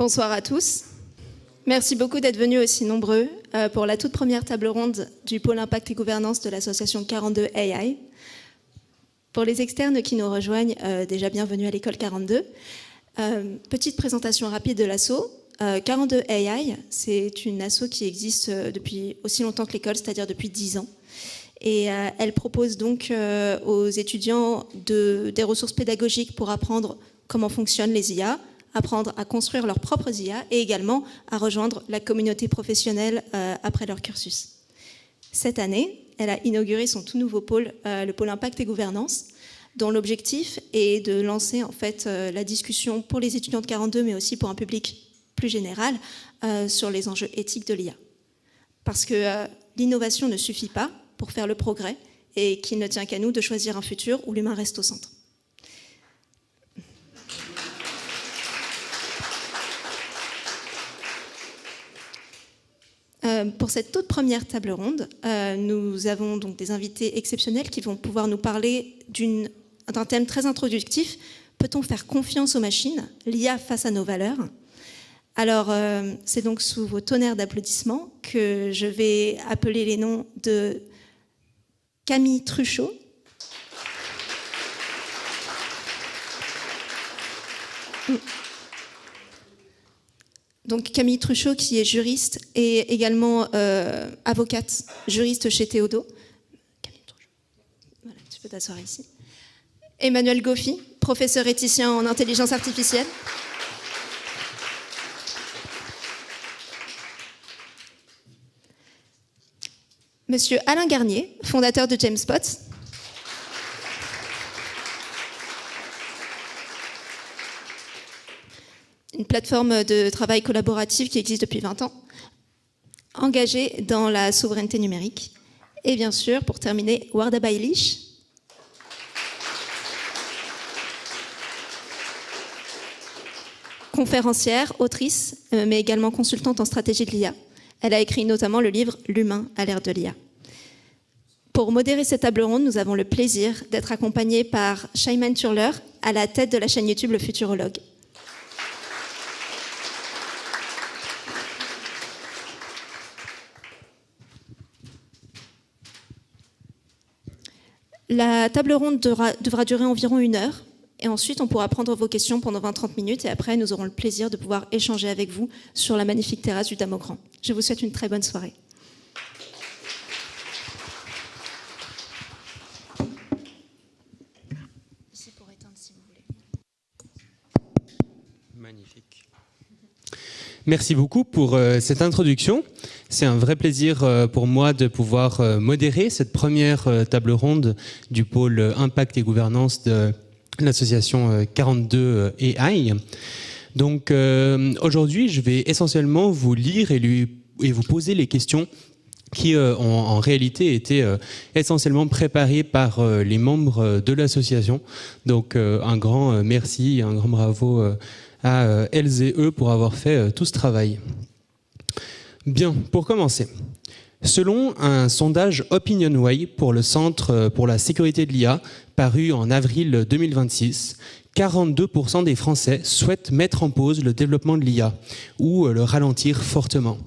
Bonsoir à tous. Merci beaucoup d'être venus aussi nombreux pour la toute première table ronde du pôle impact et gouvernance de l'association 42 AI. Pour les externes qui nous rejoignent, déjà bienvenue à l'école 42. Petite présentation rapide de l'asso. 42 AI, c'est une asso qui existe depuis aussi longtemps que l'école, c'est-à-dire depuis 10 ans. Et elle propose donc aux étudiants des ressources pédagogiques pour apprendre comment fonctionnent les IA, apprendre à construire leurs propres IA et également à rejoindre la communauté professionnelle après leur cursus. Cette année, elle a inauguré son tout nouveau pôle, le pôle impact et gouvernance, dont l'objectif est de lancer en fait la discussion pour les étudiants de 42, mais aussi pour un public plus général sur les enjeux éthiques de l'IA. Parce que l'innovation ne suffit pas pour faire le progrès et qu'il ne tient qu'à nous de choisir un futur où l'humain reste au centre. Pour cette toute première table ronde, nous avons donc des invités exceptionnels qui vont pouvoir nous parler d'un thème très introductif. Peut-on faire confiance aux machines, l'IA face à nos valeurs ? Alors, c'est donc sous vos tonnerres d'applaudissements que je vais appeler les noms de Camille Truchot, donc Camille Truchot qui est juriste et également avocate, juriste chez Théodo. Camille Truchot. Voilà, tu peux t'asseoir ici. Emmanuel Goffi, professeur éthicien en intelligence artificielle. Monsieur Alain Garnier, fondateur de JamesPot. Une plateforme de travail collaboratif qui existe depuis 20 ans, engagée dans la souveraineté numérique. Et bien sûr, pour terminer, Warda Bailish, conférencière, autrice, mais également consultante en stratégie de l'IA. Elle a écrit notamment le livre « L'humain à l'ère de l'IA ». Pour modérer cette table ronde, nous avons le plaisir d'être accompagnés par Shaiman Turler, à la tête de la chaîne YouTube Le Futurologue. La table ronde devra durer environ 1 heure. Et ensuite, on pourra prendre vos questions pendant 20-30 minutes et après, nous aurons le plaisir de pouvoir échanger avec vous sur la magnifique terrasse du Dame au Grand. Je vous souhaite une très bonne soirée. Ici pour éteindre si vous voulez. Magnifique. Merci beaucoup pour cette introduction. C'est un vrai plaisir pour moi de pouvoir modérer cette première table ronde du pôle Impact et Gouvernance de l'association 42 AI. Donc aujourd'hui, je vais essentiellement vous lire et vous poser les questions qui ont en réalité été essentiellement préparées par les membres de l'association. Donc un grand merci, un grand bravo à elles et eux pour avoir fait tout ce travail. Bien, pour commencer. Selon un sondage OpinionWay pour le Centre pour la sécurité de l'IA, paru en avril 2026, 42% des Français souhaitent mettre en pause le développement de l'IA ou le ralentir fortement,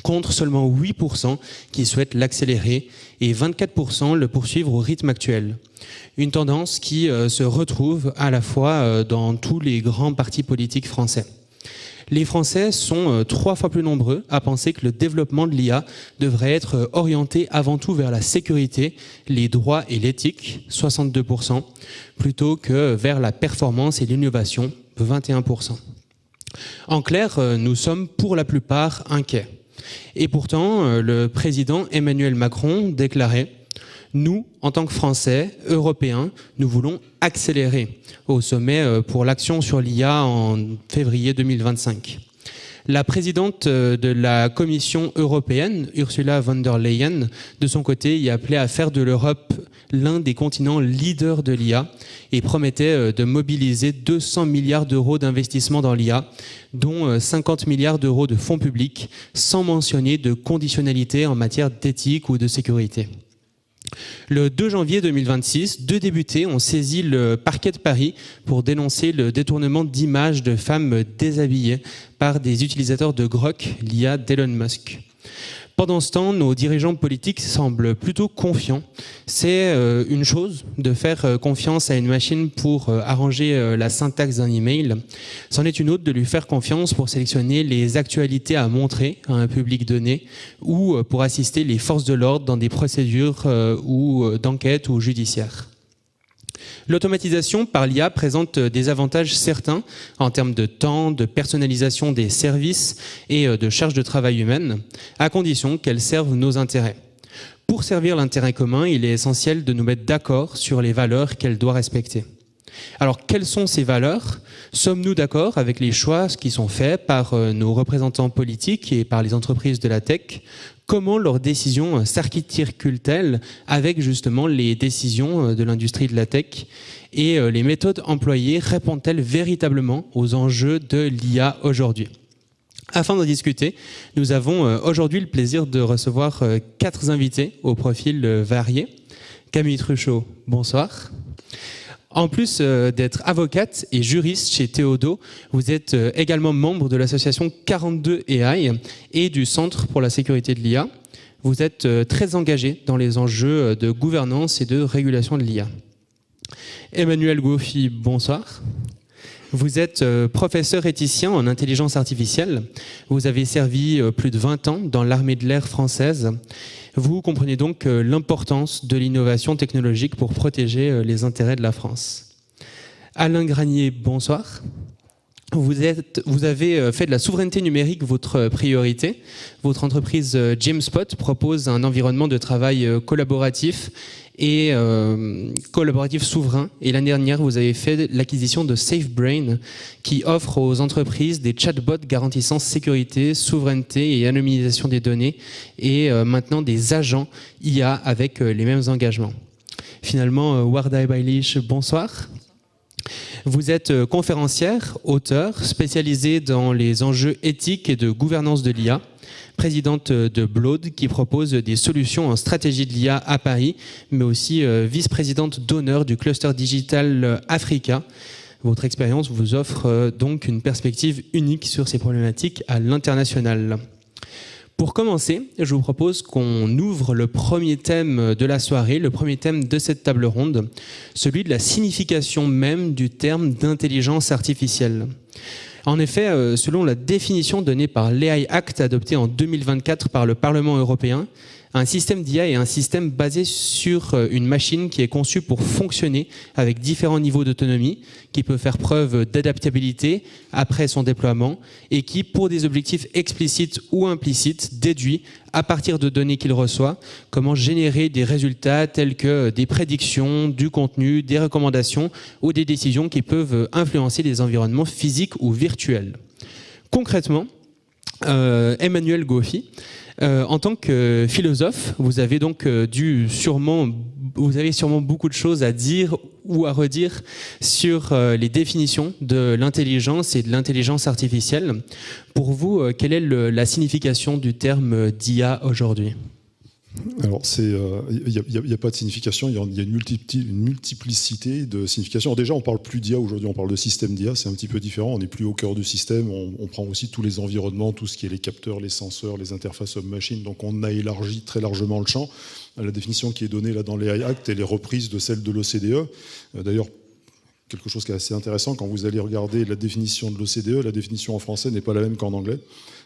contre seulement 8% qui souhaitent l'accélérer et 24% le poursuivre au rythme actuel. Une tendance qui se retrouve à la fois dans tous les grands partis politiques français. Les Français sont 3 fois plus nombreux à penser que le développement de l'IA devrait être orienté avant tout vers la sécurité, les droits et l'éthique, 62%, plutôt que vers la performance et l'innovation, 21%. En clair, nous sommes pour la plupart inquiets. Et pourtant, le président Emmanuel Macron déclarait « Nous, en tant que Français, Européens, nous voulons accélérer au sommet pour l'action sur l'IA en février 2025. » La présidente de la Commission européenne, Ursula von der Leyen, de son côté, y appelait à faire de l'Europe l'un des continents leaders de l'IA et promettait de mobiliser 200 milliards d'euros d'investissement dans l'IA, dont 50 milliards d'euros de fonds publics, sans mentionner de conditionnalité en matière d'éthique ou de sécurité. Le 2 janvier 2026, 2 députés ont saisi le parquet de Paris pour dénoncer le détournement d'images de femmes déshabillées par des utilisateurs de Grok, l'IA d'Elon Musk. Pendant ce temps, nos dirigeants politiques semblent plutôt confiants. C'est une chose de faire confiance à une machine pour arranger la syntaxe d'un email. C'en est une autre de lui faire confiance pour sélectionner les actualités à montrer à un public donné ou pour assister les forces de l'ordre dans des procédures d'enquête ou judiciaires. L'automatisation par l'IA présente des avantages certains en termes de temps, de personnalisation des services et de charge de travail humaine, à condition qu'elle serve nos intérêts. Pour servir l'intérêt commun, il est essentiel de nous mettre d'accord sur les valeurs qu'elle doit respecter. Alors, quelles sont ces valeurs ? Sommes-nous d'accord avec les choix qui sont faits par nos représentants politiques et par les entreprises de la tech ? Comment leurs décisions s'articulent-elles avec justement les décisions de l'industrie de la tech ? Et les méthodes employées répondent-elles véritablement aux enjeux de l'IA aujourd'hui ? Afin d'en discuter, nous avons aujourd'hui le plaisir de recevoir 4 invités au profil varié. Camille Truchot, bonsoir. En plus d'être avocate et juriste chez Théodo, vous êtes également membre de l'association 42 AI et du Centre pour la sécurité de l'IA. Vous êtes très engagé dans les enjeux de gouvernance et de régulation de l'IA. Emmanuel Goffi, bonsoir. Vous êtes professeur éthicien en intelligence artificielle. Vous avez servi plus de 20 ans dans l'armée de l'air française. Vous comprenez donc l'importance de l'innovation technologique pour protéger les intérêts de la France. Alain Granier, bonsoir. Vous avez fait de la souveraineté numérique votre priorité. Votre entreprise Jamespot propose un environnement de travail collaboratif et collaboratif souverain. Et l'année dernière, vous avez fait l'acquisition de SafeBrain, qui offre aux entreprises des chatbots garantissant sécurité, souveraineté et anonymisation des données, et maintenant des agents IA avec les mêmes engagements. Finalement, Warda Bailish, bonsoir. Vous êtes conférencière, auteure, spécialisée dans les enjeux éthiques et de gouvernance de l'IA, présidente de Blaude, qui propose des solutions en stratégie de l'IA à Paris, mais aussi vice-présidente d'honneur du cluster digital Africa. Votre expérience vous offre donc une perspective unique sur ces problématiques à l'international. Pour commencer, je vous propose qu'on ouvre le premier thème de la soirée, le premier thème de cette table ronde, celui de la signification même du terme d'intelligence artificielle. En effet, selon la définition donnée par l'AI Act adopté en 2024 par le Parlement européen, un système d'IA est un système basé sur une machine qui est conçue pour fonctionner avec différents niveaux d'autonomie, qui peut faire preuve d'adaptabilité après son déploiement et qui, pour des objectifs explicites ou implicites, déduit, à partir de données qu'il reçoit, comment générer des résultats tels que des prédictions, du contenu, des recommandations ou des décisions qui peuvent influencer des environnements physiques ou virtuels. Concrètement, Emmanuel Goffi, en tant que philosophe, vous avez donc sûrement beaucoup de choses à dire ou à redire sur les définitions de l'intelligence et de l'intelligence artificielle. Pour vous, quelle est la signification du terme d'IA aujourd'hui ? Alors, il n'y a pas de signification, il y a une multiplicité de significations. Alors déjà, on ne parle plus d'IA aujourd'hui, on parle de système d'IA, c'est un petit peu différent, on n'est plus au cœur du système, on prend aussi tous les environnements, tout ce qui est les capteurs, les senseurs, les interfaces homme-machine, donc on a élargi très largement le champ. La définition qui est donnée là dans l'AI Act, elle est reprise de celle de l'OCDE. D'ailleurs, quelque chose qui est assez intéressant, quand vous allez regarder la définition de l'OCDE, la définition en français n'est pas la même qu'en anglais.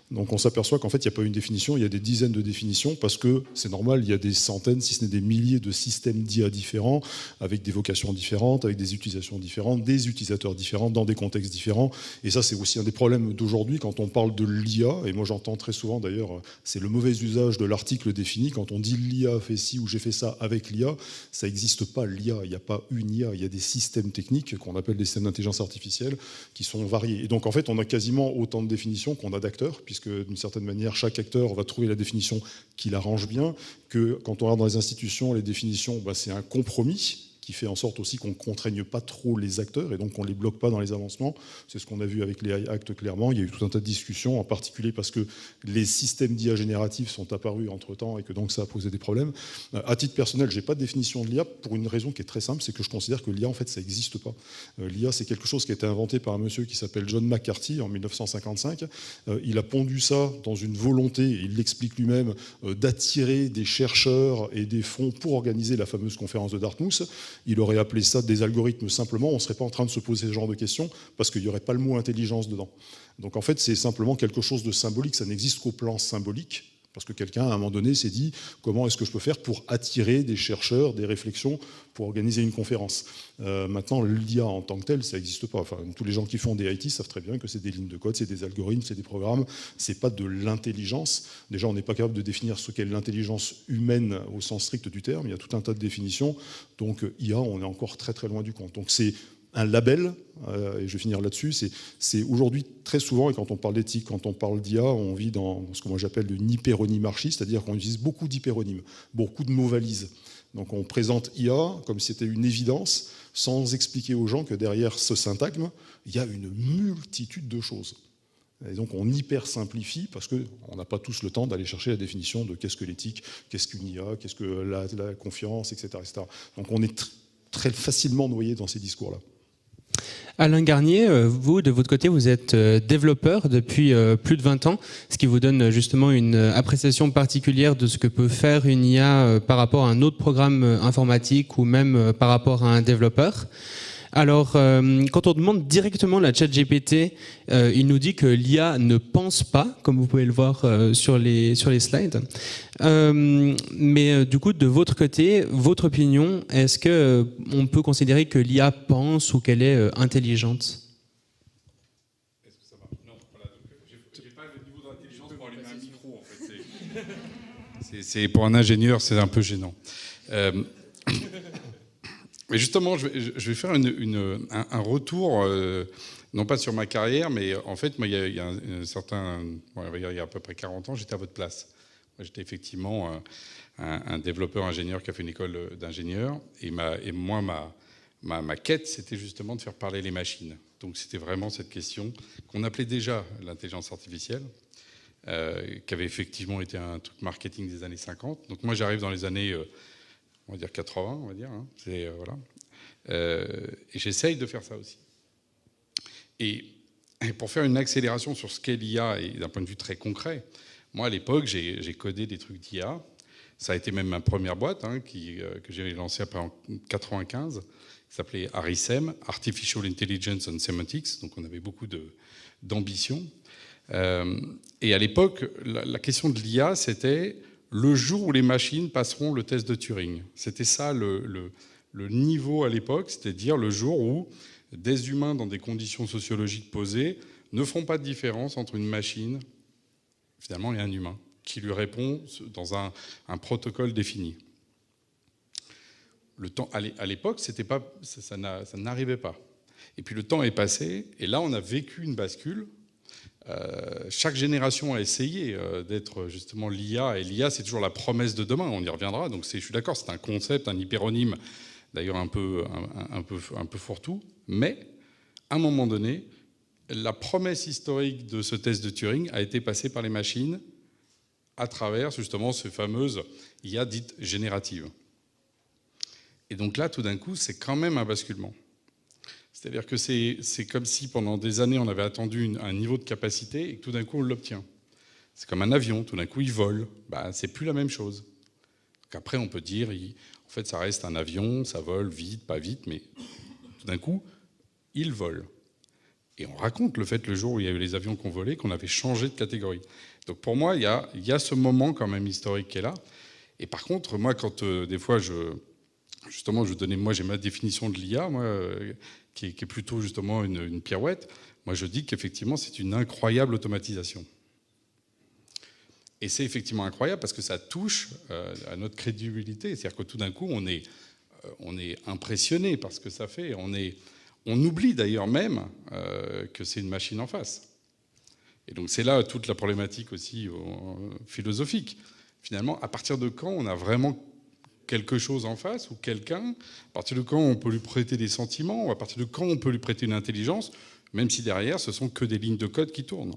Donc on s'aperçoit qu'en fait, il n'y a pas une définition, il y a des dizaines de définitions, parce que c'est normal, il y a des centaines, si ce n'est des milliers de systèmes d'IA différents, avec des vocations différentes, avec des utilisations différentes, des utilisateurs différents, dans des contextes différents. Et ça, c'est aussi un des problèmes d'aujourd'hui, quand on parle de l'IA, et moi j'entends très souvent d'ailleurs, c'est le mauvais usage de l'article défini, quand on dit l'IA fait ci ou j'ai fait ça avec l'IA, ça n'existe pas l'IA, il n'y a pas une IA, il y a des systèmes techniques qu'on appelle des systèmes d'intelligence artificielle qui sont variés. Et donc en fait, on a quasiment autant de définitions qu'on a d'acteurs, puisque d'une certaine manière, chaque acteur va trouver la définition qui l'arrange bien, que quand on regarde dans les institutions, les définitions, c'est un compromis. qui fait en sorte aussi qu'on ne contraigne pas trop les acteurs et donc qu'on ne les bloque pas dans les avancements. C'est ce qu'on a vu avec les AI Act clairement. Il y a eu tout un tas de discussions, en particulier parce que les systèmes d'IA génératifs sont apparus entre-temps et que donc ça a posé des problèmes. À titre personnel, je n'ai pas de définition de l'IA pour une raison qui est très simple, c'est que je considère que l'IA, en fait, ça n'existe pas. L'IA, c'est quelque chose qui a été inventé par un monsieur qui s'appelle John McCarthy en 1955. Il a pondu ça dans une volonté, et il l'explique lui-même, d'attirer des chercheurs et des fonds pour organiser la fameuse conférence de Dartmouth. Il aurait appelé ça des algorithmes simplement, on ne serait pas en train de se poser ce genre de questions parce qu'il n'y aurait pas le mot intelligence dedans. Donc en fait, c'est simplement quelque chose de symbolique, ça n'existe qu'au plan symbolique. Parce que quelqu'un, à un moment donné, s'est dit comment est-ce que je peux faire pour attirer des chercheurs, des réflexions, pour organiser une conférence. Maintenant, l'IA en tant que telle, ça n'existe pas. Enfin, tous les gens qui font des IT savent très bien que c'est des lignes de code, c'est des algorithmes, c'est des programmes, c'est pas de l'intelligence. Déjà, on n'est pas capable de définir ce qu'est l'intelligence humaine au sens strict du terme. Il y a tout un tas de définitions. Donc, IA, on est encore très très loin du compte. Donc, c'est un label, et je vais finir là-dessus, c'est aujourd'hui très souvent, et quand on parle d'éthique, quand on parle d'IA, on vit dans ce que moi j'appelle une hyperonymarchie, c'est-à-dire qu'on utilise beaucoup d'hyperonymes, beaucoup de mots valises. Donc on présente IA comme si c'était une évidence, sans expliquer aux gens que derrière ce syntagme, il y a une multitude de choses. Et donc on hyper simplifie parce qu'on n'a pas tous le temps d'aller chercher la définition de qu'est-ce que l'éthique, qu'est-ce qu'une IA, qu'est-ce que la confiance, etc., etc. Donc on est très facilement noyé dans ces discours-là. Alain Garnier, vous, de votre côté, vous êtes développeur depuis plus de 20 ans, ce qui vous donne justement une appréciation particulière de ce que peut faire une IA par rapport à un autre programme informatique ou même par rapport à un développeur. Alors, quand on demande directement la ChatGPT, il nous dit que l'IA ne pense pas, comme vous pouvez le voir sur les slides. Mais du coup, de votre côté, votre opinion, est-ce qu'on peut considérer que l'IA pense ou qu'elle est intelligente ? Est-ce que ça marche ? Non, voilà. Je n'ai pas le niveau d'intelligence pour allumer un micro, en fait. C'est pour un ingénieur, c'est un peu gênant. Mais justement, je vais faire un retour, non pas sur ma carrière, mais en fait, moi, il y a il y a à peu près 40 ans, j'étais à votre place. Moi, j'étais effectivement un développeur ingénieur qui a fait une école d'ingénieur. Et moi, ma quête, c'était justement de faire parler les machines. Donc, c'était vraiment cette question qu'on appelait déjà l'intelligence artificielle, qui avait effectivement été un truc marketing des années 50. Donc, moi, j'arrive dans les années... on va dire 80, on va dire. Hein. Voilà. Et j'essaye de faire ça aussi. Et pour faire une accélération sur ce qu'est l'IA, et d'un point de vue très concret, moi, à l'époque, j'ai codé des trucs d'IA. Ça a été même ma première boîte, hein, que j'ai lancée après en 95, qui s'appelait ARISEM, Artificial Intelligence and Semantics. Donc, on avait beaucoup d'ambition. Et à l'époque, la question de l'IA, c'était... le jour où les machines passeront le test de Turing. C'était ça le niveau à l'époque, c'est-à-dire le jour où des humains dans des conditions sociologiques posées ne feront pas de différence entre une machine, finalement, et un humain, qui lui répond dans un protocole défini. Le temps, à l'époque, ça n'arrivait pas. Et puis le temps est passé, et là, on a vécu une bascule. Chaque génération a essayé d'être justement l'IA, et l'IA c'est toujours la promesse de demain, on y reviendra, donc je suis d'accord, c'est un concept, un hyperonyme, d'ailleurs un peu fourre-tout, mais à un moment donné, la promesse historique de ce test de Turing a été passée par les machines à travers justement ces fameuses IA dites génératives. Et donc là, tout d'un coup, c'est quand même un basculement. C'est-à-dire que c'est comme si pendant des années on avait attendu un niveau de capacité et que tout d'un coup on l'obtient. C'est comme un avion, tout d'un coup il vole. C'est plus la même chose. Donc après on peut dire, en fait ça reste un avion, ça vole vite, pas vite, mais tout d'un coup il vole. Et on raconte le jour où il y a eu les avions qui ont volé, qu'on avait changé de catégorie. Donc pour moi il y a ce moment quand même historique qui est là. Et par contre moi quand des fois j'ai ma définition de l'IA, qui est plutôt justement une pirouette. Moi, je dis qu'effectivement, c'est une incroyable automatisation. Et c'est effectivement incroyable parce que ça touche à notre crédibilité. C'est-à-dire que tout d'un coup, on est impressionné par ce que ça fait. On oublie d'ailleurs même que c'est une machine en face. Et donc, c'est là toute la problématique aussi philosophique. Finalement, à partir de quand on a vraiment quelque chose en face ou quelqu'un, à partir de quand on peut lui prêter des sentiments, ou à partir de quand on peut lui prêter une intelligence, même si derrière, ce sont que des lignes de code qui tournent.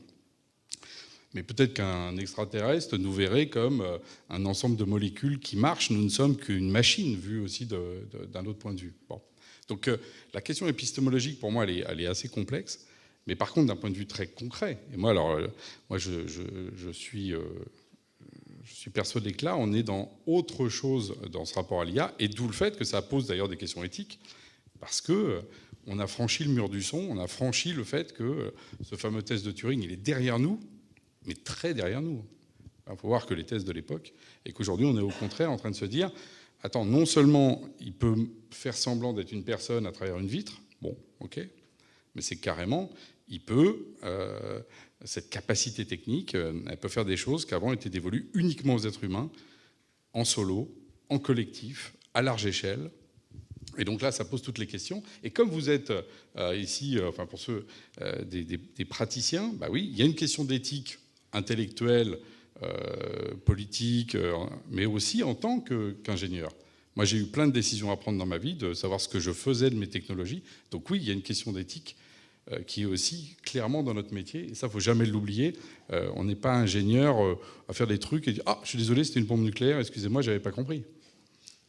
Mais peut-être qu'un extraterrestre nous verrait comme un ensemble de molécules qui marchent. Nous ne sommes qu'une machine, vue aussi d'un autre point de vue. Bon. Donc la question épistémologique, pour moi, elle est assez complexe. Mais par contre, d'un point de vue très concret, et moi, je suis persuadé que là, on est dans autre chose dans ce rapport à l'IA, et d'où le fait que ça pose d'ailleurs des questions éthiques, parce que on a franchi le mur du son, on a franchi le fait que ce fameux test de Turing, il est derrière nous, mais très derrière nous. Il faut voir que les tests de l'époque, et qu'aujourd'hui, on est au contraire en train de se dire, attends, non seulement il peut faire semblant d'être une personne à travers une vitre, bon, ok, mais c'est carrément, il peut, cette capacité technique, elle peut faire des choses qui avant étaient dévolues uniquement aux êtres humains, en solo, en collectif, à large échelle. Et donc là, ça pose toutes les questions. Et comme vous êtes ici, enfin pour ceux des praticiens, bah oui, il y a une question d'éthique intellectuelle, politique, mais aussi en tant qu'ingénieur. Moi, j'ai eu plein de décisions à prendre dans ma vie, de savoir ce que je faisais de mes technologies. Donc oui, il y a une question d'éthique qui est aussi clairement dans notre métier. Et ça, il ne faut jamais l'oublier. On n'est pas ingénieur à faire des trucs et dire « Ah, je suis désolé, c'était une bombe nucléaire, excusez-moi, je n'avais pas compris ».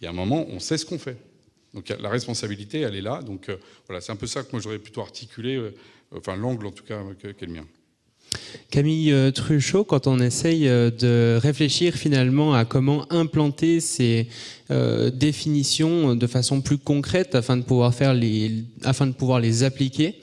Il y a un moment, on sait ce qu'on fait. Donc la responsabilité, elle est là. Donc voilà, c'est un peu ça que moi j'aurais plutôt articulé, enfin l'angle en tout cas qu'est le mien. Camille Truchot, quand on essaye de réfléchir finalement à comment implanter ces définitions de façon plus concrète afin de pouvoir les appliquer,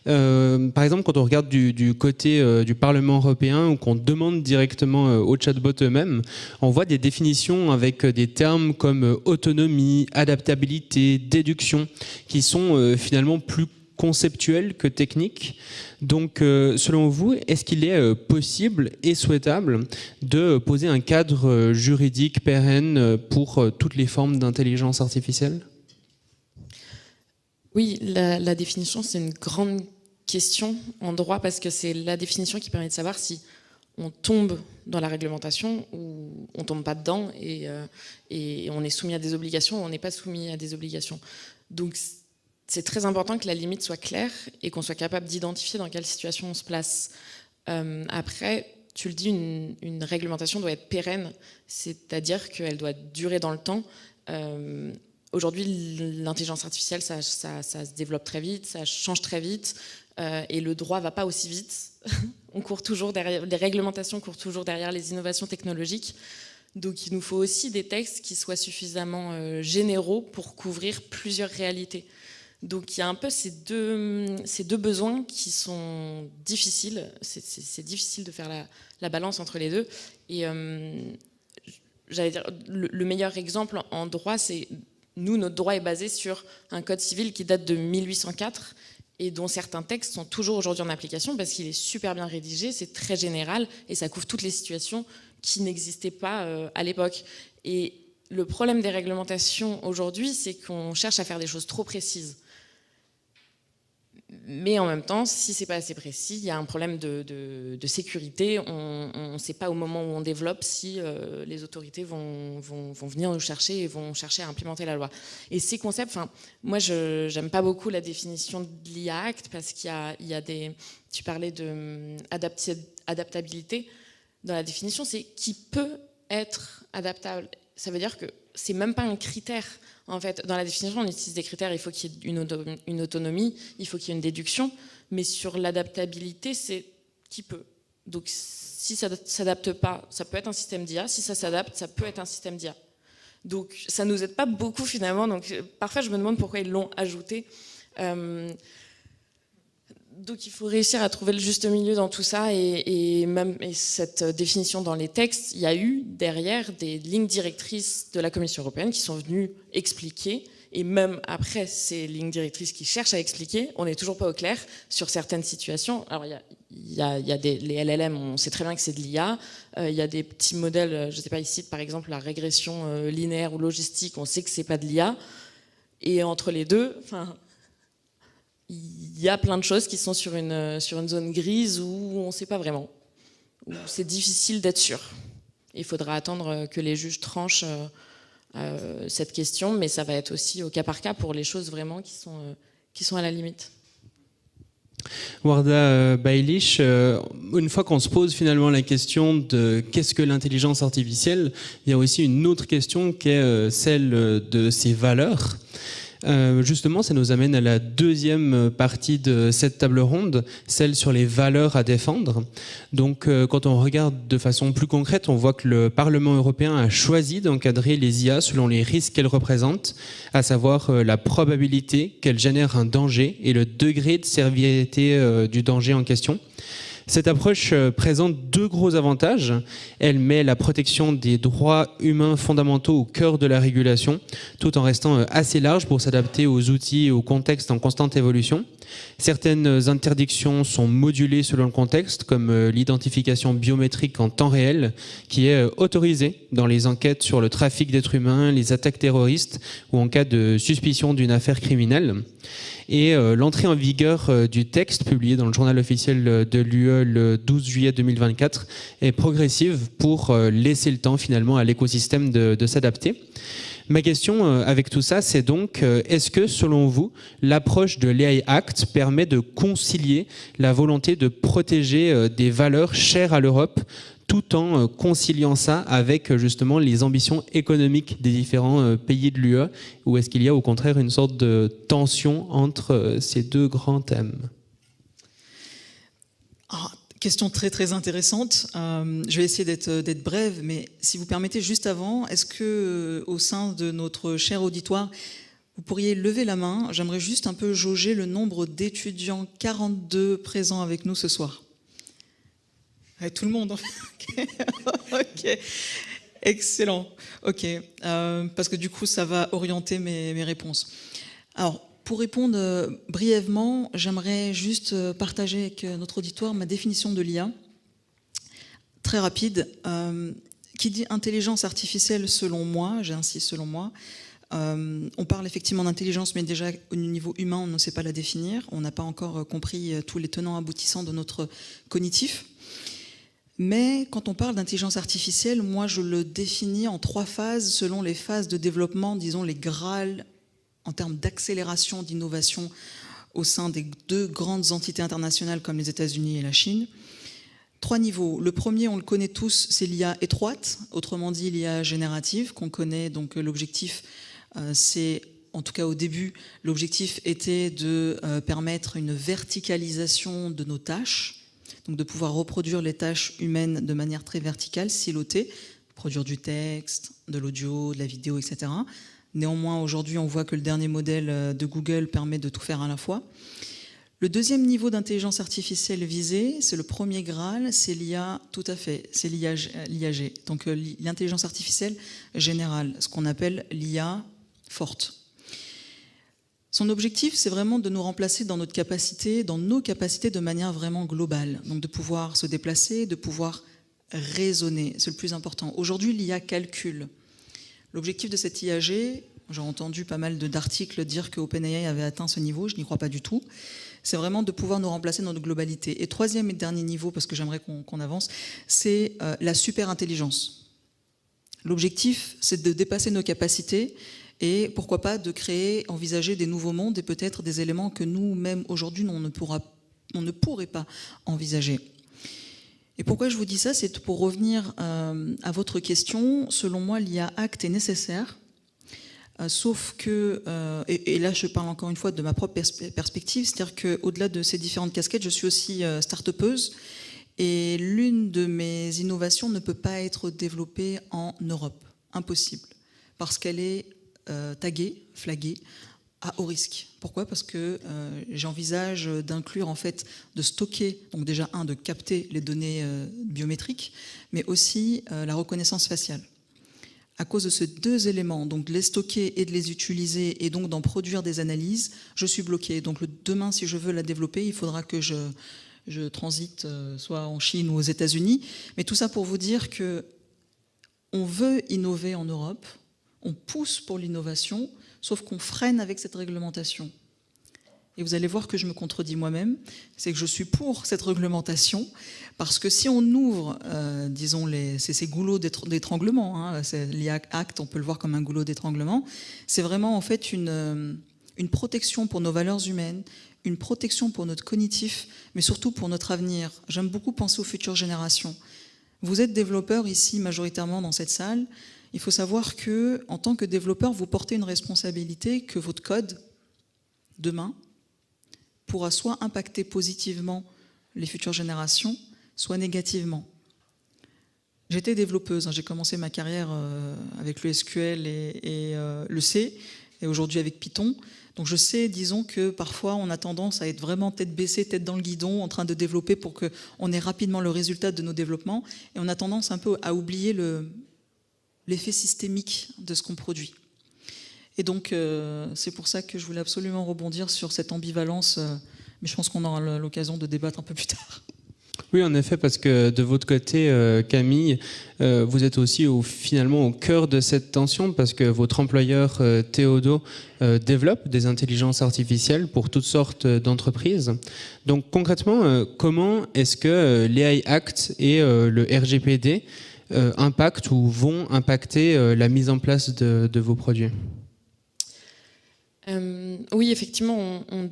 par exemple, quand on regarde du côté du Parlement européen ou qu'on demande directement aux chatbots eux-mêmes, on voit des définitions avec des termes comme autonomie, adaptabilité, déduction, qui sont finalement plus conceptuels que techniques. Donc, selon vous, est-ce qu'il est possible et souhaitable de poser un cadre juridique pérenne pour toutes les formes d'intelligence artificielle ? Oui, la définition, c'est une grande question en droit parce que c'est la définition qui permet de savoir si on tombe dans la réglementation ou on tombe pas dedans et on est soumis à des obligations ou on n'est pas soumis à des obligations. Donc c'est très important que la limite soit claire et qu'on soit capable d'identifier dans quelle situation on se place. Après, tu le dis, une réglementation doit être pérenne, c'est-à-dire qu'elle doit durer dans le temps. Aujourd'hui, l'intelligence artificielle, ça se développe très vite, ça change très vite, et le droit ne va pas aussi vite. On court toujours derrière, les réglementations courent toujours derrière les innovations technologiques. Donc il nous faut aussi des textes qui soient suffisamment généraux pour couvrir plusieurs réalités. Donc il y a un peu ces deux besoins qui sont difficiles. C'est difficile de faire la balance entre les deux. Et j'allais dire, le meilleur exemple en droit, c'est... Nous, notre droit est basé sur un code civil qui date de 1804 et dont certains textes sont toujours aujourd'hui en application parce qu'il est super bien rédigé, c'est très général et ça couvre toutes les situations qui n'existaient pas à l'époque. Et le problème des réglementations aujourd'hui, c'est qu'on cherche à faire des choses trop précises. Mais en même temps, si c'est pas assez précis, il y a un problème de sécurité. On ne sait pas au moment où on développe si les autorités vont venir nous chercher et vont chercher à implémenter la loi. Et ces concepts, moi, je n'aime pas beaucoup la définition de l'IA Act parce qu'il y a des... Tu parlais d'adaptabilité. Dans la définition, c'est qui peut être adaptable. Ça veut dire que c'est même pas un critère. En fait, dans la définition, on utilise des critères. Il faut qu'il y ait une autonomie, il faut qu'il y ait une déduction. Mais sur l'adaptabilité, c'est qui peut. Donc, si ça ne s'adapte pas, ça peut être un système d'IA. Si ça s'adapte, ça peut être un système d'IA. Donc, ça ne nous aide pas beaucoup finalement. Donc, parfois, je me demande pourquoi ils l'ont ajouté. Donc il faut réussir à trouver le juste milieu dans tout ça et cette définition dans les textes, il y a eu derrière des lignes directrices de la Commission européenne qui sont venues expliquer et même après ces lignes directrices qui cherchent à expliquer, on n'est toujours pas au clair sur certaines situations. Alors il y a les LLM, on sait très bien que c'est de l'IA, il y a des petits modèles, je ne sais pas ici par exemple la régression linéaire ou logistique, on sait que c'est pas de l'IA et entre les deux, il y a plein de choses qui sont sur une zone grise où on ne sait pas vraiment, où c'est difficile d'être sûr. Il faudra attendre que les juges tranchent cette question, mais ça va être aussi au cas par cas pour les choses vraiment qui sont à la limite. Warda Bailish, une fois qu'on se pose finalement la question de qu'est-ce que l'intelligence artificielle, il y a aussi une autre question qui est celle de ses valeurs. Justement, ça nous amène à la deuxième partie de cette table ronde, celle sur les valeurs à défendre. Donc, quand on regarde de façon plus concrète, on voit que le Parlement européen a choisi d'encadrer les IA selon les risques qu'elles représentent, à savoir la probabilité qu'elles génèrent un danger et le degré de sévérité du danger en question. Cette approche présente deux gros avantages. Elle met la protection des droits humains fondamentaux au cœur de la régulation, tout en restant assez large pour s'adapter aux outils et aux contextes en constante évolution. Certaines interdictions sont modulées selon le contexte, comme l'identification biométrique en temps réel, qui est autorisée dans les enquêtes sur le trafic d'êtres humains, les attaques terroristes ou en cas de suspicion d'une affaire criminelle. Et l'entrée en vigueur du texte publié dans le journal officiel de l'UE le 12 juillet 2024 est progressive pour laisser le temps finalement à l'écosystème de s'adapter. Ma question avec tout ça, c'est donc, est-ce que selon vous, l'approche de l'AI Act permet de concilier la volonté de protéger des valeurs chères à l'Europe tout en conciliant ça avec justement les ambitions économiques des différents pays de l'UE, ou est-ce qu'il y a au contraire une sorte de tension entre ces deux grands thèmes ? Question très très intéressante. Je vais essayer d'être brève, mais si vous permettez, juste avant, est-ce que au sein de notre cher auditoire, vous pourriez lever la main? J'aimerais juste un peu jauger le nombre d'étudiants 42 présents avec nous ce soir. Tout le monde. Ok, excellent. Ok, parce que du coup, ça va orienter mes réponses. Alors, pour répondre brièvement, j'aimerais juste partager avec notre auditoire ma définition de l'IA. Très rapide. Qui dit intelligence artificielle selon moi, j'insiste selon moi, on parle effectivement d'intelligence, mais déjà au niveau humain, on ne sait pas la définir. On n'a pas encore compris tous les tenants aboutissants de notre cognitif. Mais quand on parle d'intelligence artificielle, moi je le définis en 3 phases selon les phases de développement, disons les Graal en termes d'accélération, d'innovation au sein des 2 grandes entités internationales comme les États-Unis et la Chine. 3 niveaux. Le premier, on le connaît tous, c'est l'IA étroite, autrement dit l'IA générative qu'on connaît. Donc l'objectif, c'est, en tout cas au début, l'objectif était de permettre une verticalisation de nos tâches. Donc de pouvoir reproduire les tâches humaines de manière très verticale, silotée, produire du texte, de l'audio, de la vidéo, etc. Néanmoins, aujourd'hui, on voit que le dernier modèle de Google permet de tout faire à la fois. Le deuxième niveau d'intelligence artificielle visé, c'est le premier Graal, c'est l'IA, tout à fait, c'est l'IAG. Donc l'intelligence artificielle générale, ce qu'on appelle l'IA forte. Son objectif, c'est vraiment de nous remplacer dans nos capacités de manière vraiment globale. Donc de pouvoir se déplacer, de pouvoir raisonner, c'est le plus important. Aujourd'hui, l'IA calcule. L'objectif de cette IAG, j'ai entendu pas mal d'articles dire que OpenAI avait atteint ce niveau, je n'y crois pas du tout. C'est vraiment de pouvoir nous remplacer dans notre globalité. Et troisième et dernier niveau, parce que j'aimerais qu'on avance, c'est la superintelligence. L'objectif, c'est de dépasser nos capacités et pourquoi pas de créer, envisager des nouveaux mondes et peut-être des éléments que nous-mêmes aujourd'hui on ne pourrait pas envisager. Et pourquoi je vous dis ça, c'est pour revenir à votre question. Selon moi, l'IA Act est nécessaire, sauf que, et là je parle encore une fois de ma propre perspective, c'est-à-dire qu'au-delà de ces différentes casquettes, je suis aussi start-upeuse et l'une de mes innovations ne peut pas être développée en Europe. Impossible. Parce qu'elle est taguée, flaguée, à haut risque. Pourquoi ? Parce que j'envisage d'inclure, en fait, de stocker, donc déjà de capter les données biométriques, mais aussi la reconnaissance faciale. À cause de ces 2 éléments, donc de les stocker et de les utiliser et donc d'en produire des analyses, je suis bloquée. Donc demain, si je veux la développer, il faudra que je transite soit en Chine ou aux États-Unis. Mais tout ça pour vous dire que on veut innover en Europe, on pousse pour l'innovation, sauf qu'on freine avec cette réglementation. Et vous allez voir que je me contredis moi-même, c'est que je suis pour cette réglementation, parce que si on ouvre, disons, ces goulots d'étranglement, hein, l'IA Act, on peut le voir comme un goulot d'étranglement, c'est vraiment en fait une protection pour nos valeurs humaines, une protection pour notre cognitif, mais surtout pour notre avenir. J'aime beaucoup penser aux futures générations. Vous êtes développeur ici, majoritairement dans cette salle. Il faut savoir que, en tant que développeur, vous portez une responsabilité que votre code, demain, pourra soit impacter positivement les futures générations, soit négativement. J'étais développeuse, hein, j'ai commencé ma carrière avec le SQL et le C, et aujourd'hui avec Python. Donc je sais, disons que parfois on a tendance à être vraiment tête baissée, tête dans le guidon, en train de développer pour qu'on ait rapidement le résultat de nos développements, et on a tendance un peu à oublier l'effet systémique de ce qu'on produit. Et donc, c'est pour ça que je voulais absolument rebondir sur cette ambivalence, mais je pense qu'on aura l'occasion de débattre un peu plus tard. Oui, en effet, parce que de votre côté, Camille, vous êtes aussi finalement au cœur de cette tension, parce que votre employeur, Théodo, développe des intelligences artificielles pour toutes sortes d'entreprises. Donc concrètement, comment est-ce que l'AI Act et le RGPD impactent ou vont impacter la mise en place de vos produits ? Oui, effectivement, on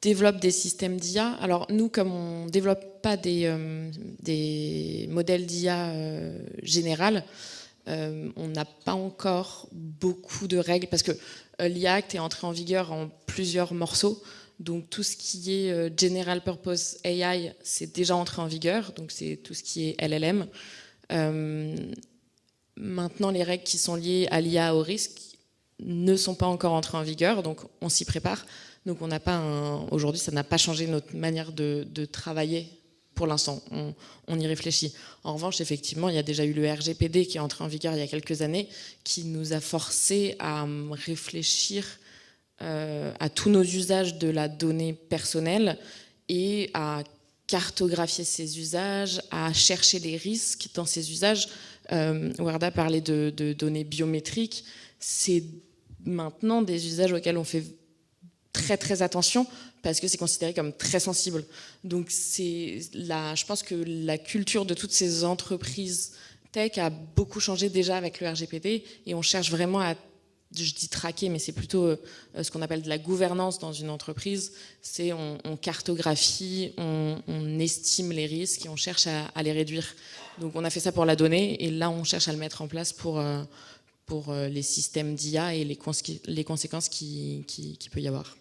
développe des systèmes d'IA. Alors nous, comme on ne développe pas des modèles d'IA générales, on n'a pas encore beaucoup de règles, parce que l'IA Act est entré en vigueur en plusieurs morceaux. Donc tout ce qui est General Purpose AI, c'est déjà entré en vigueur. Donc c'est tout ce qui est LLM. Maintenant, les règles qui sont liées à l'IA au risque ne sont pas encore entrées en vigueur, donc on s'y prépare. Donc on n'a pas aujourd'hui, ça n'a pas changé notre manière de travailler pour l'instant. On y réfléchit. En revanche, effectivement, il y a déjà eu le RGPD qui est entré en vigueur il y a quelques années, qui nous a forcé à réfléchir à tous nos usages de la donnée personnelle et à cartographier ces usages, à chercher les risques dans ces usages. Warda parlait de données biométriques. C'est maintenant des usages auxquels on fait très très attention parce que c'est considéré comme très sensible. Donc je pense que la culture de toutes ces entreprises tech a beaucoup changé déjà avec le RGPD et on cherche vraiment à, je dis traquer, mais c'est plutôt ce qu'on appelle de la gouvernance dans une entreprise. C'est on cartographie, on estime les risques et on cherche à les réduire. Donc on a fait ça pour la donnée et là on cherche à le mettre en place pour les systèmes d'IA et les conséquences qu'il peut y avoir.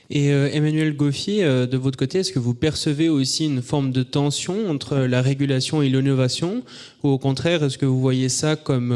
Et Emmanuel Goffi, de votre côté, est-ce que vous percevez aussi une forme de tension entre la régulation et l'innovation, ou au contraire, est-ce que vous voyez ça comme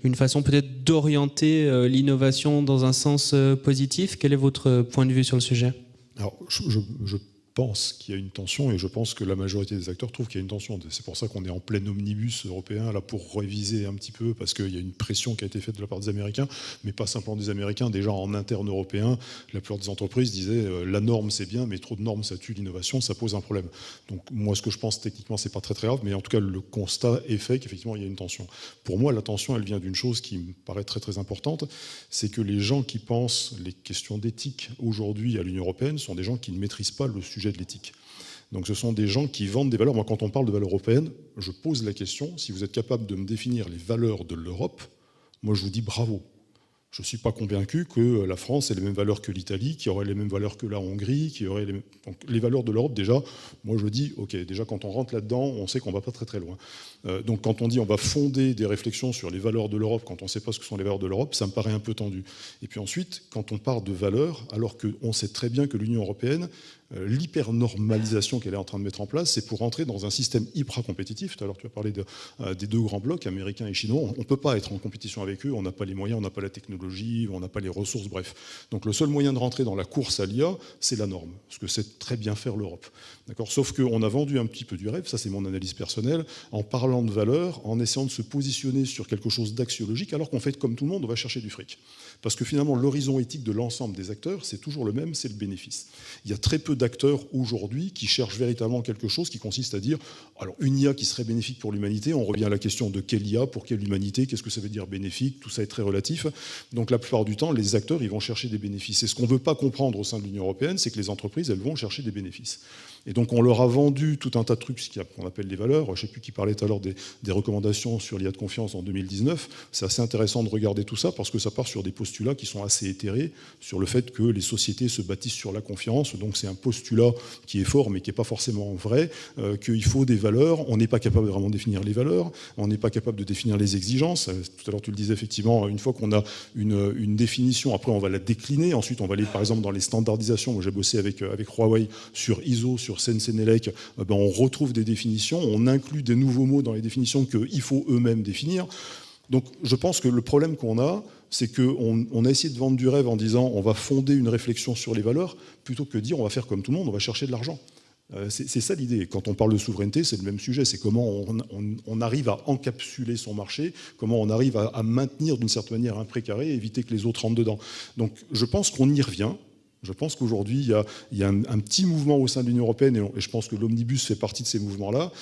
une façon peut-être d'orienter l'innovation dans un sens positif ? Quel est votre point de vue sur le sujet ? Alors, je pense qu'il y a une tension et je pense que la majorité des acteurs trouvent qu'il y a une tension. C'est pour ça qu'on est en plein omnibus européen là pour réviser un petit peu parce qu'il y a une pression qui a été faite de la part des Américains, mais pas simplement des Américains, déjà en interne européen, la plupart des entreprises disaient la norme c'est bien, mais trop de normes ça tue l'innovation, ça pose un problème. Donc moi ce que je pense techniquement c'est pas très très grave, mais en tout cas le constat est fait qu'effectivement il y a une tension. Pour moi la tension elle vient d'une chose qui me paraît très très importante, c'est que les gens qui pensent les questions d'éthique aujourd'hui à l'Union européenne sont des gens qui ne maîtrisent pas le sujet de l'éthique. Donc ce sont des gens qui vendent des valeurs. Moi, quand on parle de valeurs européennes, je pose la question, si vous êtes capable de me définir les valeurs de l'Europe, moi je vous dis bravo. Je ne suis pas convaincu que la France ait les mêmes valeurs que l'Italie, qui aurait les mêmes valeurs que la Hongrie, qui aurait Donc, les valeurs de l'Europe, déjà, moi je dis, ok, déjà quand on rentre là-dedans, on sait qu'on ne va pas très très loin. Donc quand on dit on va fonder des réflexions sur les valeurs de l'Europe, quand on ne sait pas ce que sont les valeurs de l'Europe, ça me paraît un peu tendu. Et puis ensuite, quand on parle de valeurs, alors qu'on sait très bien que l'Union européenne, l'hyper-normalisation qu'elle est en train de mettre en place, c'est pour entrer dans un système hyper compétitif. Tout à l'heure, tu as parlé des deux grands blocs, américains et chinois. On ne peut pas être en compétition avec eux, on n'a pas les moyens, on n'a pas la technologie, on n'a pas les ressources, bref. Donc le seul moyen de rentrer dans la course à l'IA, c'est la norme, ce que sait très bien faire l'Europe. D'accord ? Sauf qu'on a vendu un petit peu du rêve, ça c'est mon analyse personnelle, en parlant de valeurs, en essayant de se positionner sur quelque chose d'axiologique, alors qu'en fait, comme tout le monde, on va chercher du fric. Parce que finalement, l'horizon éthique de l'ensemble des acteurs, c'est toujours le même, c'est le bénéfice. Il y a très peu d'acteurs aujourd'hui qui cherchent véritablement quelque chose qui consiste à dire, alors une IA qui serait bénéfique pour l'humanité, on revient à la question de quelle IA, pour quelle humanité, qu'est-ce que ça veut dire bénéfique, tout ça est très relatif. Donc la plupart du temps, les acteurs, ils vont chercher des bénéfices. Et ce qu'on ne veut pas comprendre au sein de l'Union européenne, c'est que les entreprises, elles vont chercher des bénéfices. Et donc on leur a vendu tout un tas de trucs, ce qu'on appelle des valeurs. Je ne sais plus qui parlait tout à l'heure des recommandations sur l'IA de confiance en 2019. C'est assez intéressant de regarder tout ça parce que ça part sur des postulats qui sont assez éthérés sur le fait que les sociétés se bâtissent sur la confiance. Donc c'est un postulat qui est fort mais qui n'est pas forcément vrai, qu'il faut des valeurs. On n'est pas capable de vraiment définir les valeurs, on n'est pas capable de définir les exigences. Tout à l'heure tu le disais effectivement, une fois qu'on a une définition, après on va la décliner. Ensuite on va aller par exemple dans les standardisations. Moi j'ai bossé avec Huawei sur ISO, sur Sensenelec, on retrouve des définitions, on inclut des nouveaux mots dans les définitions qu'il faut eux-mêmes définir. Donc je pense que le problème qu'on a, c'est qu'on a essayé de vendre du rêve en disant on va fonder une réflexion sur les valeurs, plutôt que de dire on va faire comme tout le monde, on va chercher de l'argent. C'est ça l'idée. Quand on parle de souveraineté, c'est le même sujet. C'est comment on arrive à encapsuler son marché, comment on arrive à maintenir d'une certaine manière un précaré et éviter que les autres rentrent dedans. Donc je pense qu'on y revient. Je pense qu'aujourd'hui, il y a un petit mouvement au sein de l'Union européenne, et je pense que l'omnibus fait partie de ces mouvements-là,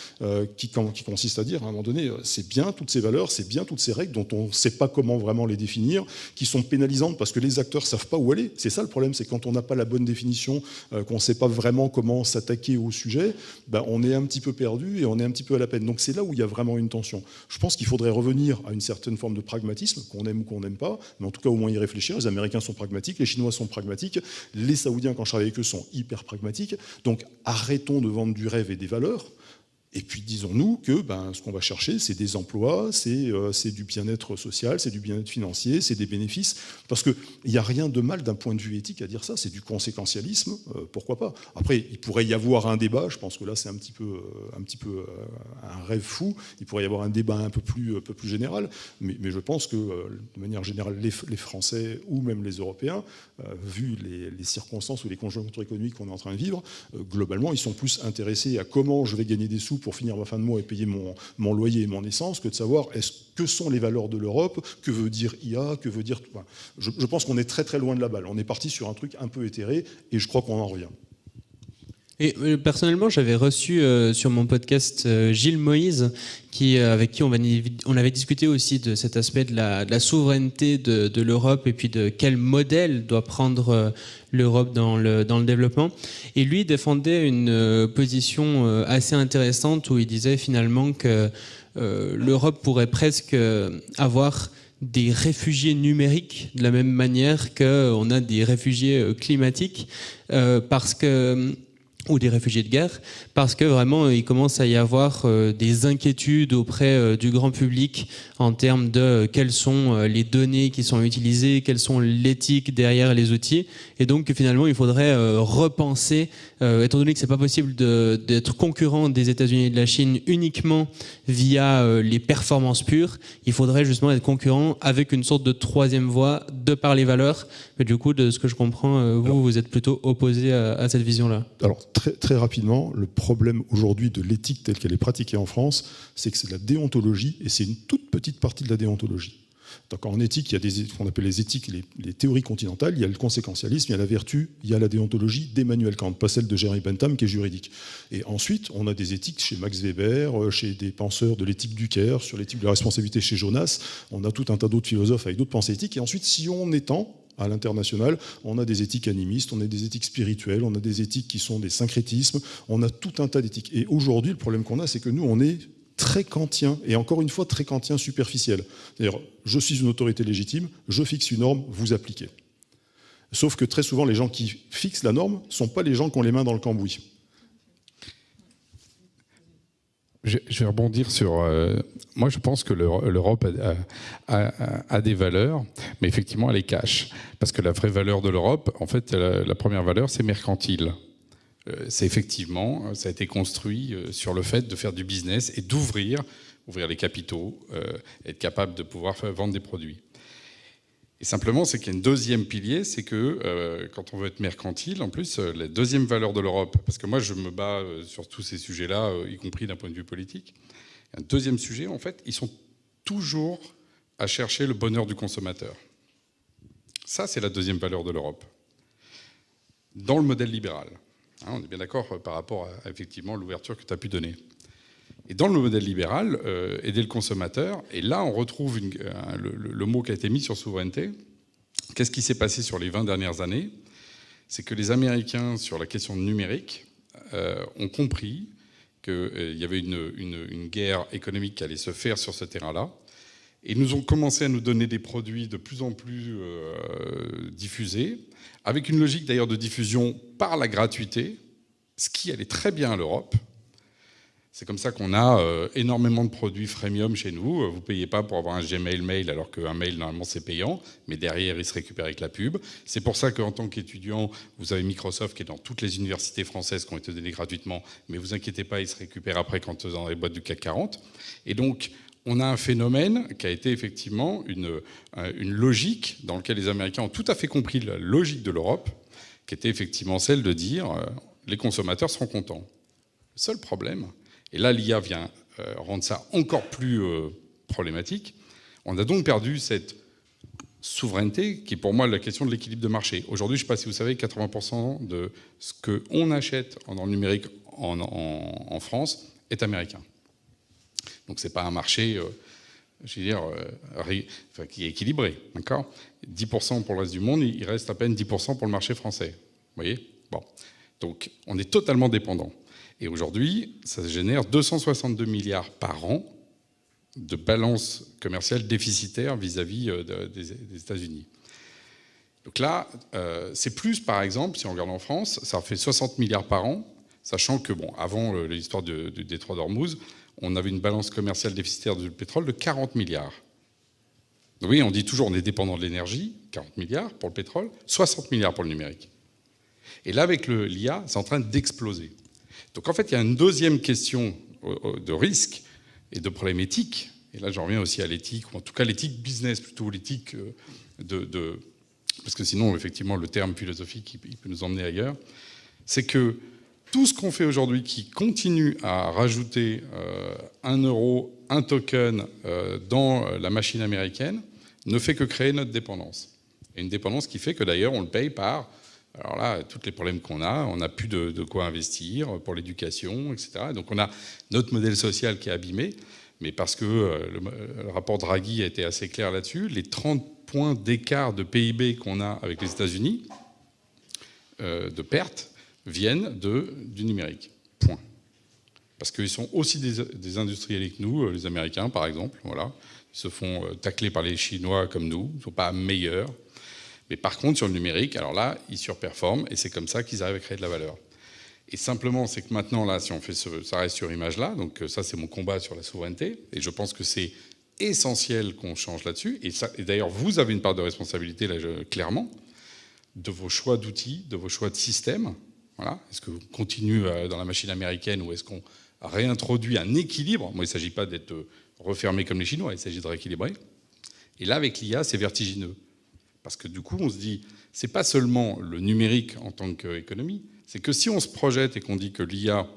qui consiste à dire, à un moment donné, c'est bien toutes ces valeurs, c'est bien toutes ces règles dont on ne sait pas comment vraiment les définir, qui sont pénalisantes parce que les acteurs ne savent pas où aller. C'est ça le problème, c'est quand on n'a pas la bonne définition, qu'on ne sait pas vraiment comment s'attaquer au sujet, on est un petit peu perdu et on est un petit peu à la peine. Donc c'est là où il y a vraiment une tension. Je pense qu'il faudrait revenir à une certaine forme de pragmatisme, qu'on aime ou qu'on n'aime pas, mais en tout cas au moins y réfléchir. Les Américains sont pragmatiques, les Chinois sont pragmatiques. Les Saoudiens, quand je travaille avec eux, sont hyper pragmatiques. Donc arrêtons de vendre du rêve et des valeurs. Et puis disons-nous que ce qu'on va chercher, c'est des emplois, c'est du bien-être social, c'est du bien-être financier, c'est des bénéfices. Parce qu'il n'y a rien de mal d'un point de vue éthique à dire ça, c'est du conséquentialisme, pourquoi pas. Après, il pourrait y avoir un débat, je pense que là c'est un petit peu un rêve fou, il pourrait y avoir un débat un peu plus général, mais je pense que de manière générale, les Français ou même les Européens, vu les circonstances ou les conjonctures économiques qu'on est en train de vivre, globalement, ils sont plus intéressés à comment je vais gagner des sous pour finir ma fin de mois et payer mon loyer et mon essence, que de savoir que sont les valeurs de l'Europe, que veut dire IA, que veut dire... Je pense qu'on est très très loin de la balle. On est parti sur un truc un peu éthéré et je crois qu'on en revient. Et personnellement, j'avais reçu sur mon podcast Gilles Moïse, avec qui on avait discuté aussi de cet aspect de la souveraineté de l'Europe et puis de quel modèle doit prendre l'Europe dans le développement. Et lui défendait une position assez intéressante où il disait finalement que l'Europe pourrait presque avoir des réfugiés numériques de la même manière qu'on a des réfugiés climatiques, ou des réfugiés de guerre, parce que vraiment il commence à y avoir des inquiétudes auprès du grand public en termes de quelles sont les données qui sont utilisées, quelles sont l'éthique derrière les outils, et donc finalement il faudrait repenser, étant donné que c'est pas possible d'être concurrent des États-Unis et de la Chine uniquement via les performances pures, il faudrait justement être concurrent avec une sorte de troisième voie de par les valeurs. Mais du coup, de ce que je comprends, vous êtes plutôt opposé à cette vision-là. Alors très, très rapidement, le problème aujourd'hui de l'éthique telle qu'elle est pratiquée en France, c'est que c'est de la déontologie, et c'est une toute petite partie de la déontologie. Donc en éthique, il y a ce qu'on appelle les éthiques, les théories continentales, il y a le conséquentialisme, il y a la vertu, il y a la déontologie d'Emmanuel Kant, pas celle de Jeremy Bentham qui est juridique. Et ensuite, on a des éthiques chez Max Weber, chez des penseurs de l'éthique du Caire, sur l'éthique de la responsabilité chez Jonas, on a tout un tas d'autres philosophes avec d'autres pensées éthiques, et ensuite, si on étend à l'international, on a des éthiques animistes, on a des éthiques spirituelles, on a des éthiques qui sont des syncrétismes, on a tout un tas d'éthiques. Et aujourd'hui, le problème qu'on a, c'est que nous, on est très kantien, et encore une fois, très kantien superficiel. C'est-à-dire, je suis une autorité légitime, je fixe une norme, vous appliquez. Sauf que très souvent, les gens qui fixent la norme ne sont pas les gens qui ont les mains dans le cambouis. Je vais rebondir sur... moi, je pense que l'Europe a des valeurs, mais effectivement, elle les cache. Parce que la vraie valeur de l'Europe, en fait, la première valeur, c'est mercantile. C'est effectivement, ça a été construit sur le fait de faire du business et ouvrir les capitaux, être capable de pouvoir vendre des produits. Et simplement, c'est qu'il y a un deuxième pilier, c'est que quand on veut être mercantile, en plus, la deuxième valeur de l'Europe, parce que moi je me bats sur tous ces sujets-là, y compris d'un point de vue politique, un deuxième sujet, en fait, ils sont toujours à chercher le bonheur du consommateur. Ça, c'est la deuxième valeur de l'Europe. Dans le modèle libéral. On est bien d'accord par rapport à effectivement l'ouverture que tu as pu donner. Et dans le modèle libéral, aider le consommateur, et là on retrouve le mot qui a été mis sur souveraineté. Qu'est-ce qui s'est passé sur les 20 dernières années? C'est que les Américains, sur la question numérique, ont compris qu'il y avait une guerre économique qui allait se faire sur ce terrain-là. Et ils nous ont commencé à nous donner des produits de plus en plus diffusés, avec une logique d'ailleurs de diffusion par la gratuité, ce qui allait très bien à l'Europe. C'est comme ça qu'on a énormément de produits freemium chez nous. Vous ne payez pas pour avoir un Gmail mail, alors qu'un mail, normalement, c'est payant. Mais derrière, il se récupère avec la pub. C'est pour ça qu'en tant qu'étudiant, vous avez Microsoft qui est dans toutes les universités françaises qui ont été données gratuitement. Mais vous inquiétez pas, il se récupère après quand dans les boîtes du CAC 40. Et donc, on a un phénomène qui a été effectivement une logique dans laquelle les Américains ont tout à fait compris la logique de l'Europe, qui était effectivement celle de dire les consommateurs seront contents. Le seul problème... Et là, l'IA vient rendre ça encore plus problématique. On a donc perdu cette souveraineté, qui est pour moi la question de l'équilibre de marché. Aujourd'hui, je ne sais pas si vous savez, 80% de ce qu'on achète dans le numérique en France est américain. Donc ce n'est pas un marché, je veux dire, qui est équilibré. D'accord ? 10% pour le reste du monde, il reste à peine 10% pour le marché français. Vous voyez ? Bon. Donc on est totalement dépendant. Et aujourd'hui, ça génère 262 milliards par an de balance commerciale déficitaire vis-à-vis des États-Unis. Donc là, c'est plus, par exemple, si on regarde en France, ça fait 60 milliards par an, sachant que, bon, avant l'histoire du détroit d'Ormuz, on avait une balance commerciale déficitaire du pétrole de 40 milliards. Donc oui, on dit toujours on est dépendant de l'énergie, 40 milliards pour le pétrole, 60 milliards pour le numérique. Et là, avec l'IA, c'est en train d'exploser. Donc en fait, il y a une deuxième question de risque et de problème éthique. Et là, j'en reviens aussi à l'éthique, ou en tout cas l'éthique business, plutôt l'éthique parce que sinon, effectivement, le terme philosophique, il peut nous emmener ailleurs. C'est que tout ce qu'on fait aujourd'hui qui continue à rajouter 1 euro, un token dans la machine américaine ne fait que créer notre dépendance. Et une dépendance qui fait que d'ailleurs, on le paye par... Alors là, tous les problèmes qu'on a, on n'a plus de quoi investir pour l'éducation, etc. Donc on a notre modèle social qui est abîmé, mais parce que le rapport Draghi a été assez clair là-dessus, les 30 points d'écart de PIB qu'on a avec les États-Unis, de pertes, viennent du numérique. Point. Parce qu'ils sont aussi des industriels que nous, les Américains par exemple, voilà. Ils se font tacler par les Chinois comme nous, ils ne sont pas meilleurs. Mais par contre, sur le numérique, alors là, ils surperforment, et c'est comme ça qu'ils arrivent à créer de la valeur. Et simplement, c'est que maintenant, là, si on fait ça reste sur image là, donc ça, c'est mon combat sur la souveraineté, et je pense que c'est essentiel qu'on change là-dessus. Et d'ailleurs, vous avez une part de responsabilité, là, clairement, de vos choix d'outils, de vos choix de systèmes. Voilà. Est-ce que vous continuez dans la machine américaine, ou est-ce qu'on réintroduit un équilibre? Moi, il ne s'agit pas d'être refermé comme les Chinois, il s'agit de rééquilibrer. Et là, avec l'IA, c'est vertigineux. Parce que du coup, on se dit, c'est pas seulement le numérique en tant qu'économie, c'est que si on se projette et qu'on dit que l'IA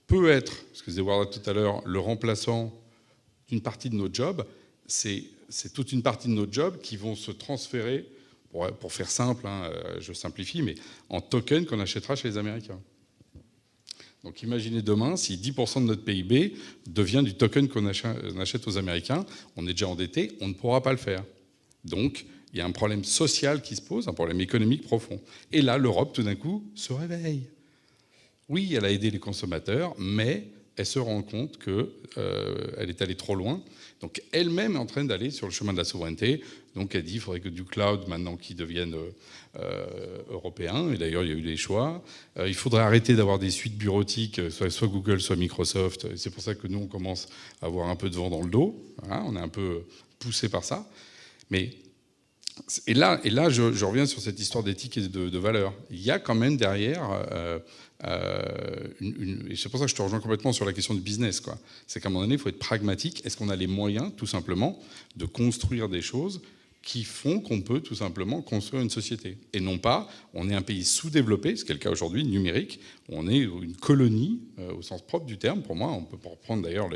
peut être, ce que je disais tout à l'heure, le remplaçant d'une partie de nos jobs, c'est toute une partie de nos jobs qui vont se transférer, pour faire simple, hein, je simplifie, mais en tokens qu'on achètera chez les Américains. Donc imaginez demain si 10% de notre PIB devient du token qu'on achète aux Américains, on est déjà endetté, on ne pourra pas le faire. Donc, il y a un problème social qui se pose, un problème économique profond. Et là, l'Europe, tout d'un coup, se réveille. Oui, elle a aidé les consommateurs, mais elle se rend compte qu'elle est allée trop loin. Donc, elle-même est en train d'aller sur le chemin de la souveraineté. Donc, elle dit qu'il faudrait que du cloud, maintenant, qui devienne européen. Et d'ailleurs, il y a eu des choix. Il faudrait arrêter d'avoir des suites bureautiques, soit Google, soit Microsoft. Et c'est pour ça que nous, on commence à avoir un peu de vent dans le dos. Voilà, on est un peu poussé par ça. Et là, je reviens sur cette histoire d'éthique et de valeur. Il y a quand même derrière, et c'est pour ça que je te rejoins complètement sur la question du business, quoi. C'est qu'à un moment donné, il faut être pragmatique. Est-ce qu'on a les moyens, tout simplement, de construire des choses qui font qu'on peut tout simplement construire une société? Et non pas, on est un pays sous-développé, ce qui est le cas aujourd'hui, numérique. On est une colonie, au sens propre du terme, pour moi. On peut reprendre d'ailleurs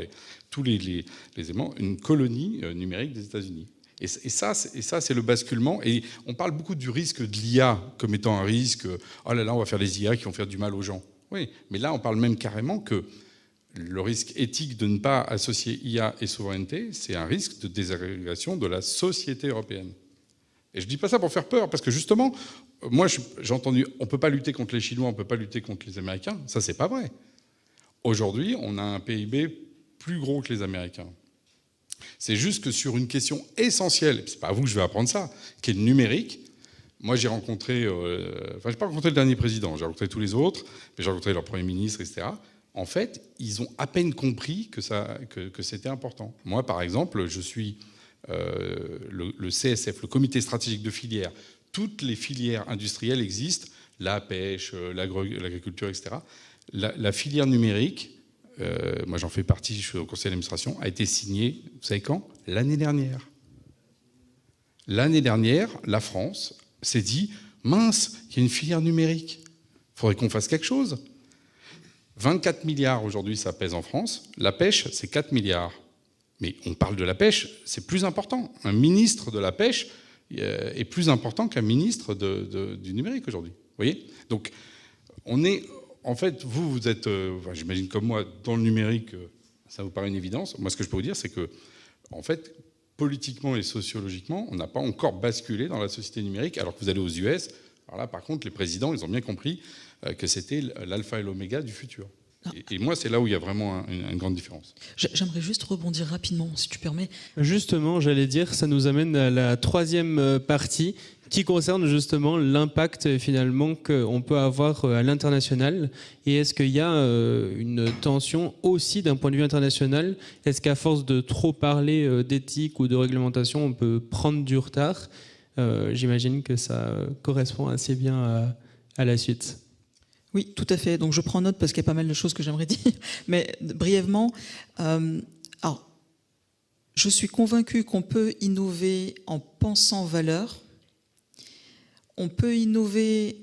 tous les éléments, une colonie numérique des États-Unis. Et ça, c'est le basculement. Et on parle beaucoup du risque de l'IA comme étant un risque. Oh là là, on va faire des IA qui vont faire du mal aux gens. Oui, mais là, on parle même carrément que le risque éthique de ne pas associer IA et souveraineté, c'est un risque de désagrégation de la société européenne. Et je ne dis pas ça pour faire peur, parce que justement, moi, j'ai entendu, on ne peut pas lutter contre les Chinois, on ne peut pas lutter contre les Américains. Ça, c'est pas vrai. Aujourd'hui, on a un PIB plus gros que les Américains. C'est juste que sur une question essentielle, et c'est pas à vous que je vais apprendre ça, qui est le numérique. Moi, j'ai rencontré, j'ai pas rencontré le dernier président, j'ai rencontré tous les autres, mais j'ai rencontré leur premier ministre, etc. En fait, ils ont à peine compris que c'était important. Moi, par exemple, je suis le CSF, le comité stratégique de filière. Toutes les filières industrielles existent, la pêche, l'agriculture, etc. La filière numérique, moi j'en fais partie, je suis au conseil d'administration, a été signée, vous savez quand ? L'année dernière. L'année dernière, la France s'est dit, mince, il y a une filière numérique, il faudrait qu'on fasse quelque chose. 24 milliards aujourd'hui, ça pèse en France. La pêche, c'est 4 milliards. Mais on parle de la pêche, c'est plus important. Un ministre de la pêche est plus important qu'un ministre du numérique aujourd'hui. Vous voyez ? Donc, on est... En fait, vous êtes, j'imagine comme moi, dans le numérique, ça vous paraît une évidence. Moi, ce que je peux vous dire, c'est que, en fait, politiquement et sociologiquement, on n'a pas encore basculé dans la société numérique, alors que vous allez aux US. Alors là, par contre, les présidents, ils ont bien compris que c'était l'alpha et l'oméga du futur. Et moi, c'est là où il y a vraiment une grande différence. J'aimerais juste rebondir rapidement, si tu permets. Justement, j'allais dire, ça nous amène à la troisième partie, qui concerne justement l'impact finalement qu'on peut avoir à l'international. Et est-ce qu'il y a une tension aussi d'un point de vue international ? Est-ce qu'à force de trop parler d'éthique ou de réglementation, on peut prendre du retard ? J'imagine que ça correspond assez bien à la suite. Oui, tout à fait. Donc je prends note parce qu'il y a pas mal de choses que j'aimerais dire. Mais brièvement, alors, je suis convaincue qu'on peut innover en pensant valeur. On peut innover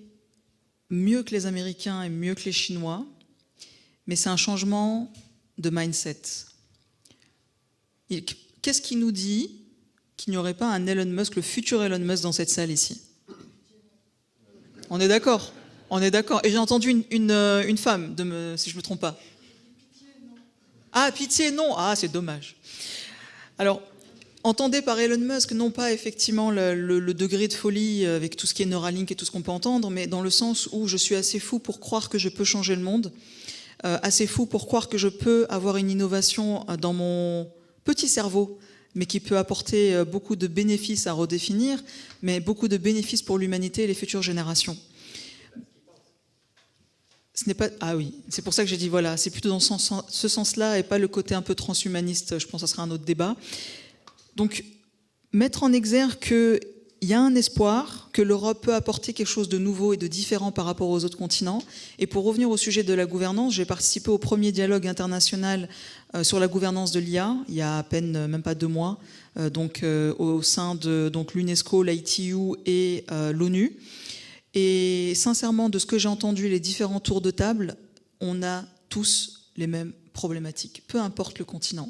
mieux que les Américains et mieux que les Chinois, mais c'est un changement de mindset. Qu'est-ce qui nous dit qu'il n'y aurait pas un Elon Musk, le futur Elon Musk dans cette salle ici ? On est d'accord ? On est d'accord. Et j'ai entendu une femme, si je ne me trompe pas. Ah, pitié, non. Ah, c'est dommage. Alors, entendez par Elon Musk, non pas effectivement le degré de folie avec tout ce qui est Neuralink et tout ce qu'on peut entendre, mais dans le sens où je suis assez fou pour croire que je peux changer le monde, assez fou pour croire que je peux avoir une innovation dans mon petit cerveau, mais qui peut apporter beaucoup de bénéfices à redéfinir, mais beaucoup de bénéfices pour l'humanité et les futures générations. Ce n'est pas... Ah oui, c'est pour ça que j'ai dit voilà, c'est plutôt dans ce sens-là et pas le côté un peu transhumaniste, je pense que ça sera un autre débat. Donc, mettre en exergue qu'il y a un espoir, que l'Europe peut apporter quelque chose de nouveau et de différent par rapport aux autres continents. Et pour revenir au sujet de la gouvernance, j'ai participé au premier dialogue international sur la gouvernance de l'IA, il y a à peine, même pas 2 mois, au sein de l'UNESCO, l'ITU et l'ONU. Et sincèrement, de ce que j'ai entendu, les différents tours de table, on a tous les mêmes problématiques, peu importe le continent.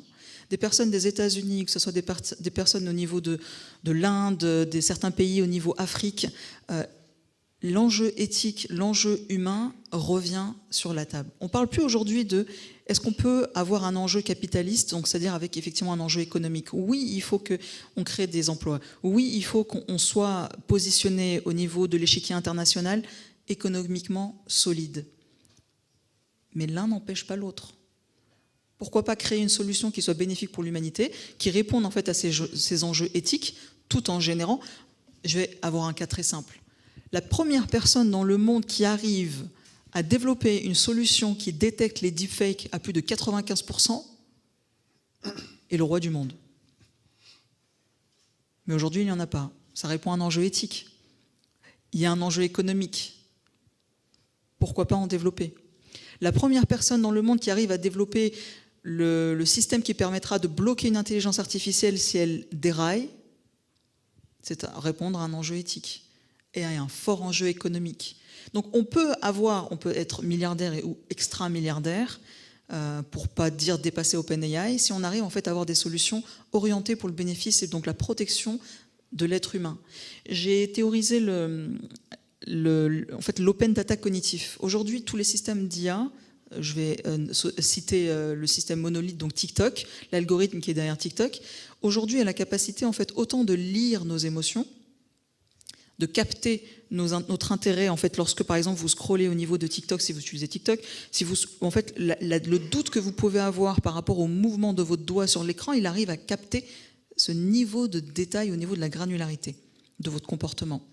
Des personnes des États-Unis, que ce soit des personnes au niveau de l'Inde, des certains pays au niveau Afrique, l'enjeu éthique, l'enjeu humain revient sur la table. On ne parle plus aujourd'hui de est-ce qu'on peut avoir un enjeu capitaliste, donc c'est-à-dire avec effectivement un enjeu économique. Oui, il faut qu'on crée des emplois. Oui, il faut qu'on soit positionné au niveau de l'échiquier international économiquement solide. Mais l'un n'empêche pas l'autre. Pourquoi pas créer une solution qui soit bénéfique pour l'humanité, qui réponde en fait à ces enjeux éthiques, tout en générant. Je vais avoir un cas très simple. La première personne dans le monde qui arrive à développer une solution qui détecte les deepfakes à plus de 95% est le roi du monde. Mais aujourd'hui, il n'y en a pas. Ça répond à un enjeu éthique. Il y a un enjeu économique. Pourquoi pas en développer ? La première personne dans le monde qui arrive à développer le système qui permettra de bloquer une intelligence artificielle si elle déraille, c'est à répondre à un enjeu éthique et à un fort enjeu économique. Donc on peut être milliardaire ou extra-milliardaire, pour pas dire dépasser OpenAI, si on arrive en fait à avoir des solutions orientées pour le bénéfice et donc la protection de l'être humain. J'ai théorisé en fait, l'open data cognitif. Aujourd'hui, tous les systèmes d'IA, je vais citer le système monolithe, donc TikTok, l'algorithme qui est derrière TikTok, aujourd'hui a la capacité en fait autant de lire nos émotions, de capter notre intérêt en fait lorsque par exemple vous scrollez au niveau de TikTok, si vous utilisez TikTok, si vous en fait le doute que vous pouvez avoir par rapport au mouvement de votre doigt sur l'écran, il arrive à capter ce niveau de détail au niveau de la granularité de votre comportement.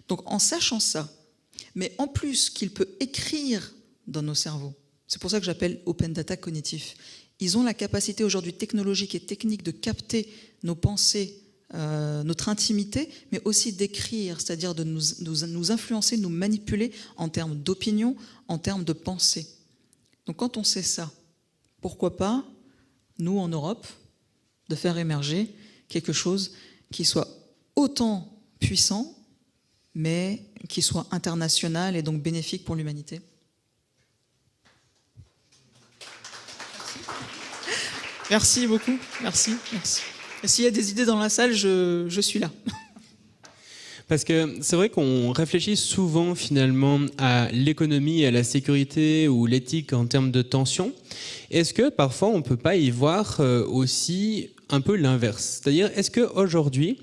Donc en sachant ça, mais en plus qu'il peut écrire dans nos cerveaux, c'est pour ça que j'appelle open data cognitif, ils ont la capacité aujourd'hui technologique et technique de capter nos pensées, notre intimité, mais aussi d'écrire, c'est-à-dire de nous influencer, nous manipuler en termes d'opinion, en termes de pensée. Donc quand on sait ça, pourquoi pas, nous en Europe, de faire émerger quelque chose qui soit autant puissant, mais qui soit international et donc bénéfique pour l'humanité. Merci beaucoup, merci. Et s'il y a des idées dans la salle, je suis là. Parce que c'est vrai qu'on réfléchit souvent finalement à l'économie, à la sécurité ou l'éthique en termes de tension. Est-ce que parfois on ne peut pas y voir aussi un peu l'inverse? C'est-à-dire, est-ce qu'aujourd'hui,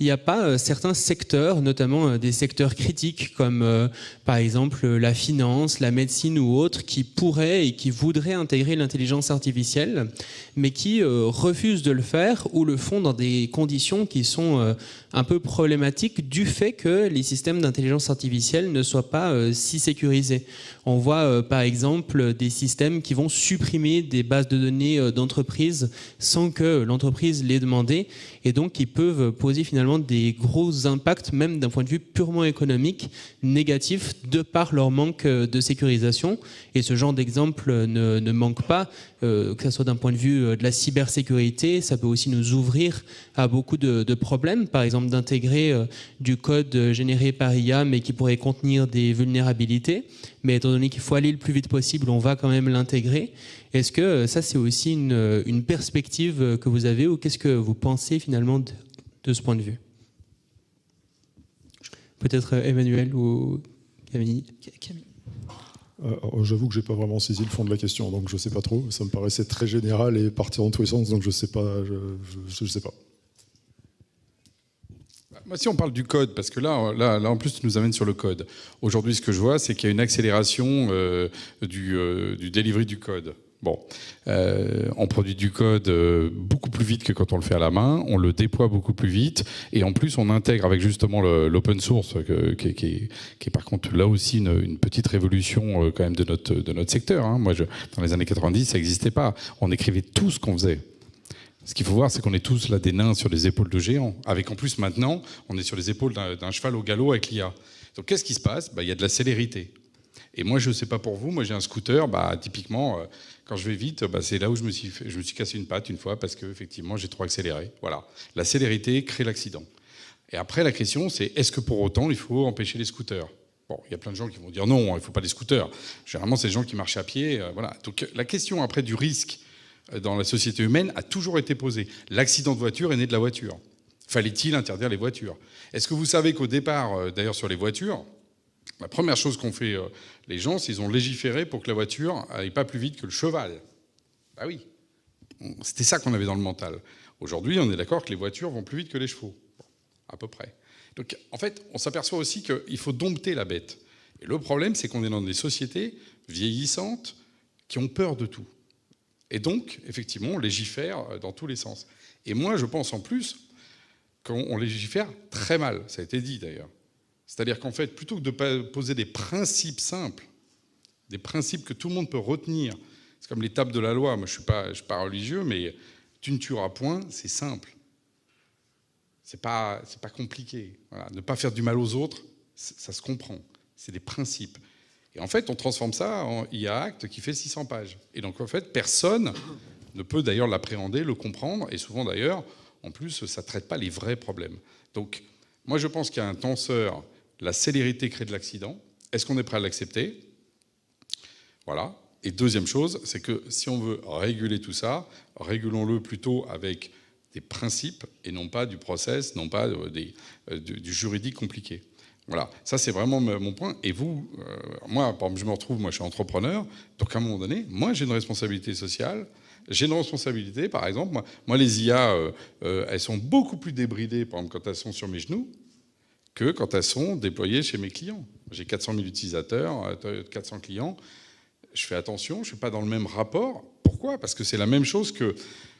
il n'y a pas certains secteurs, notamment des secteurs critiques comme par exemple la finance, la médecine ou autres, qui pourraient et qui voudraient intégrer l'intelligence artificielle, mais qui refusent de le faire ou le font dans des conditions qui sont un peu problématiques du fait que les systèmes d'intelligence artificielle ne soient pas si sécurisés. On voit par exemple des systèmes qui vont supprimer des bases de données d'entreprises sans que l'entreprise l'ait demandé et donc qui peuvent poser finalement des gros impacts, même d'un point de vue purement économique, négatifs de par leur manque de sécurisation. Et ce genre d'exemple ne manque pas, que ce soit d'un point de vue de la cybersécurité, ça peut aussi nous ouvrir à beaucoup de problèmes, par exemple d'intégrer du code généré par IA mais qui pourrait contenir des vulnérabilités. Mais étant donné qu'il faut aller le plus vite possible, on va quand même l'intégrer. Est-ce que ça, c'est aussi une perspective que vous avez ou qu'est-ce que vous pensez finalement de ce point de vue? Peut-être Emmanuel ou Camille. J'avoue que je n'ai pas vraiment saisi le fond de la question, donc je ne sais pas trop. Ça me paraissait très général et partir dans tous les sens, donc je ne sais pas. Je sais pas. Moi, si on parle du code, parce que là, en plus, tu nous amènes sur le code. Aujourd'hui, ce que je vois, c'est qu'il y a une accélération du delivery du code. Bon, on produit du code beaucoup plus vite que quand on le fait à la main, on le déploie beaucoup plus vite, et en plus, on intègre avec justement l'open source, qui est par contre là aussi une petite révolution quand même de notre secteur. Hein. Moi, dans les années 90, ça n'existait pas. On écrivait tout ce qu'on faisait. Ce qu'il faut voir, c'est qu'on est tous là des nains sur les épaules de géants. Avec en plus maintenant, on est sur les épaules d'un cheval au galop avec l'IA. Donc qu'est-ce qui se passe? Il y a de la célérité. Et moi, je ne sais pas pour vous, moi j'ai un scooter, typiquement, quand je vais vite, c'est là où je me suis cassé une patte une fois parce que effectivement j'ai trop accéléré. Voilà. La célérité crée l'accident. Et après, la question, c'est est-ce que pour autant il faut empêcher les scooters? Bon, il y a plein de gens qui vont dire non, il ne faut pas les scooters. Généralement, c'est des gens qui marchent à pied. Voilà. Donc la question après du risque dans la société humaine a toujours été posée. L'accident de voiture est né de la voiture. Fallait-il interdire les voitures? Est-ce que vous savez qu'au départ, d'ailleurs sur les voitures, la première chose qu'ont fait les gens, c'est qu'ils ont légiféré pour que la voiture n'aille pas plus vite que le cheval. Ah oui, c'était ça qu'on avait dans le mental. Aujourd'hui, on est d'accord que les voitures vont plus vite que les chevaux, bon, à peu près. Donc en fait, on s'aperçoit aussi qu'il faut dompter la bête. Et le problème, c'est qu'on est dans des sociétés vieillissantes qui ont peur de tout. Et donc, effectivement, on légifère dans tous les sens. Et moi, je pense en plus qu'on légifère très mal. Ça a été dit, d'ailleurs. C'est-à-dire qu'en fait, plutôt que de poser des principes simples, des principes que tout le monde peut retenir, c'est comme l'étape de la loi. Moi, je ne suis pas religieux, mais tu ne tueras point, c'est simple. C'est pas compliqué. Voilà. Ne pas faire du mal aux autres, ça se comprend. C'est des principes. Et en fait, on transforme ça en IA Act qui fait 600 pages. Et donc, en fait, personne ne peut d'ailleurs l'appréhender, le comprendre. Et souvent, d'ailleurs, en plus, ça ne traite pas les vrais problèmes. Donc, moi, je pense qu'il y a un tenseur. La célérité crée de l'accident. Est-ce qu'on est prêt à l'accepter? Voilà. Et deuxième chose, c'est que si on veut réguler tout ça, régulons-le plutôt avec des principes et non pas du process, non pas du juridique compliqué. Voilà, ça c'est vraiment mon point. Et vous, moi, par exemple, je suis entrepreneur, donc à un moment donné, moi j'ai une responsabilité sociale, j'ai une responsabilité, par exemple, moi les IA, elles sont beaucoup plus débridées, par exemple, quand elles sont sur mes genoux, que quand elles sont déployées chez mes clients. J'ai 400 000 utilisateurs, 400 clients, je fais attention, je ne suis pas dans le même rapport. Pourquoi ? Parce que c'est la même chose que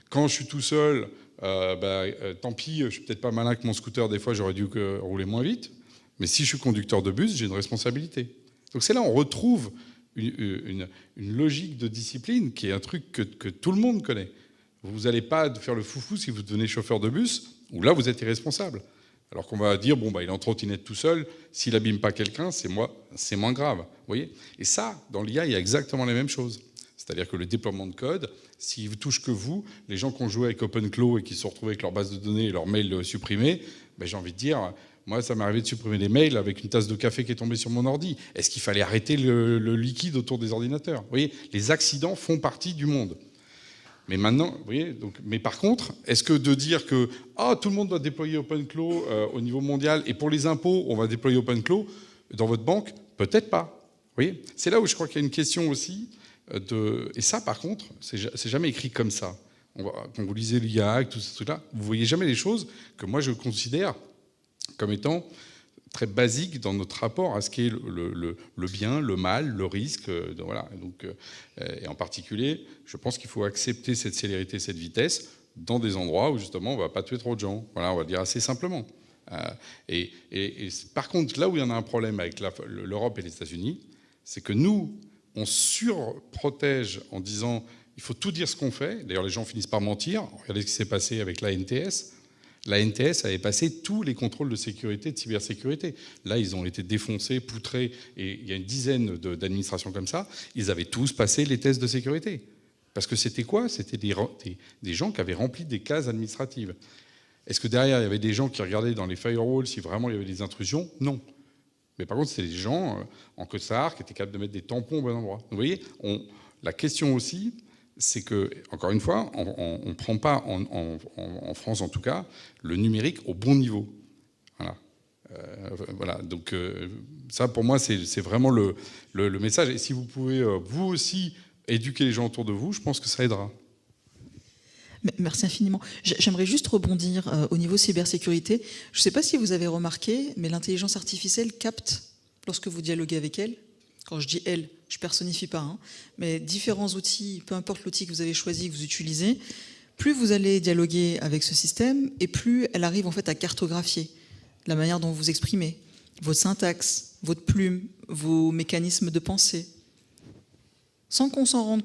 quand je suis tout seul, tant pis, je ne suis peut-être pas malin que mon scooter, des fois j'aurais dû rouler moins vite, mais si je suis conducteur de bus, j'ai une responsabilité. Donc c'est là on retrouve une logique de discipline qui est un truc que tout le monde connaît. Vous n'allez pas faire le foufou si vous devenez chauffeur de bus, où là vous êtes irresponsable. Alors qu'on va dire, il est en trottinette tout seul, s'il n'abîme pas quelqu'un, c'est moins grave. Vous voyez ? Et ça, dans l'IA, il y a exactement les mêmes choses. C'est-à-dire que le déploiement de code, s'il ne touche que vous, les gens qui ont joué avec OpenClaw et qui se sont retrouvés avec leur base de données et leurs mails supprimés, j'ai envie de dire, moi, ça m'est arrivé de supprimer des mails avec une tasse de café qui est tombée sur mon ordi. Est-ce qu'il fallait arrêter le liquide autour des ordinateurs ? Vous voyez, les accidents font partie du monde. Mais maintenant, vous voyez, mais par contre, est-ce que de dire que tout le monde doit déployer OpenClaw au niveau mondial et pour les impôts, on va déployer OpenClaw dans votre banque ? Peut-être pas. Vous voyez ? C'est là où je crois qu'il y a une question aussi et ça, par contre, c'est jamais écrit comme ça. Quand vous lisez l'IA, tout ce truc-là, vous voyez jamais les choses que moi je considère comme étant très basique dans notre rapport à ce qu'est le bien, le mal, le risque. Voilà. Donc, et en particulier, je pense qu'il faut accepter cette célérité, cette vitesse, dans des endroits où justement on ne va pas tuer trop de gens. Voilà, on va le dire assez simplement. Et par contre, là où il y en a un problème avec l'Europe et les États-Unis, c'est que nous, on surprotège en disant il faut tout dire ce qu'on fait. D'ailleurs, les gens finissent par mentir. Regardez ce qui s'est passé avec l'ANTS. L'ANTS avait passé tous les contrôles de sécurité, de cybersécurité. Là, ils ont été défoncés, poutrés, et il y a une dizaine d'administrations comme ça. Ils avaient tous passé les tests de sécurité. Parce que c'était quoi ? C'était des gens qui avaient rempli des cases administratives. Est-ce que derrière, il y avait des gens qui regardaient dans les firewalls si vraiment il y avait des intrusions ? Non. Mais par contre, c'était des gens en costard qui étaient capables de mettre des tampons au bon endroit. Vous voyez, la question aussi, c'est que, encore une fois, on ne prend pas, en France en tout cas, le numérique au bon niveau. Voilà. Voilà. Donc ça, pour moi, c'est vraiment le message. Et si vous pouvez, vous aussi, éduquer les gens autour de vous, je pense que ça aidera. Merci infiniment. J'aimerais juste rebondir au niveau cybersécurité. Je ne sais pas si vous avez remarqué, mais l'intelligence artificielle capte, lorsque vous dialoguez avec elle, quand je dis elle, je ne personnifie pas, mais différents outils, peu importe l'outil que vous avez choisi, que vous utilisez, plus vous allez dialoguer avec ce système, et plus elle arrive en fait à cartographier la manière dont vous vous exprimez, votre syntaxe, votre plume, vos mécanismes de pensée. Sans qu'on s'en rende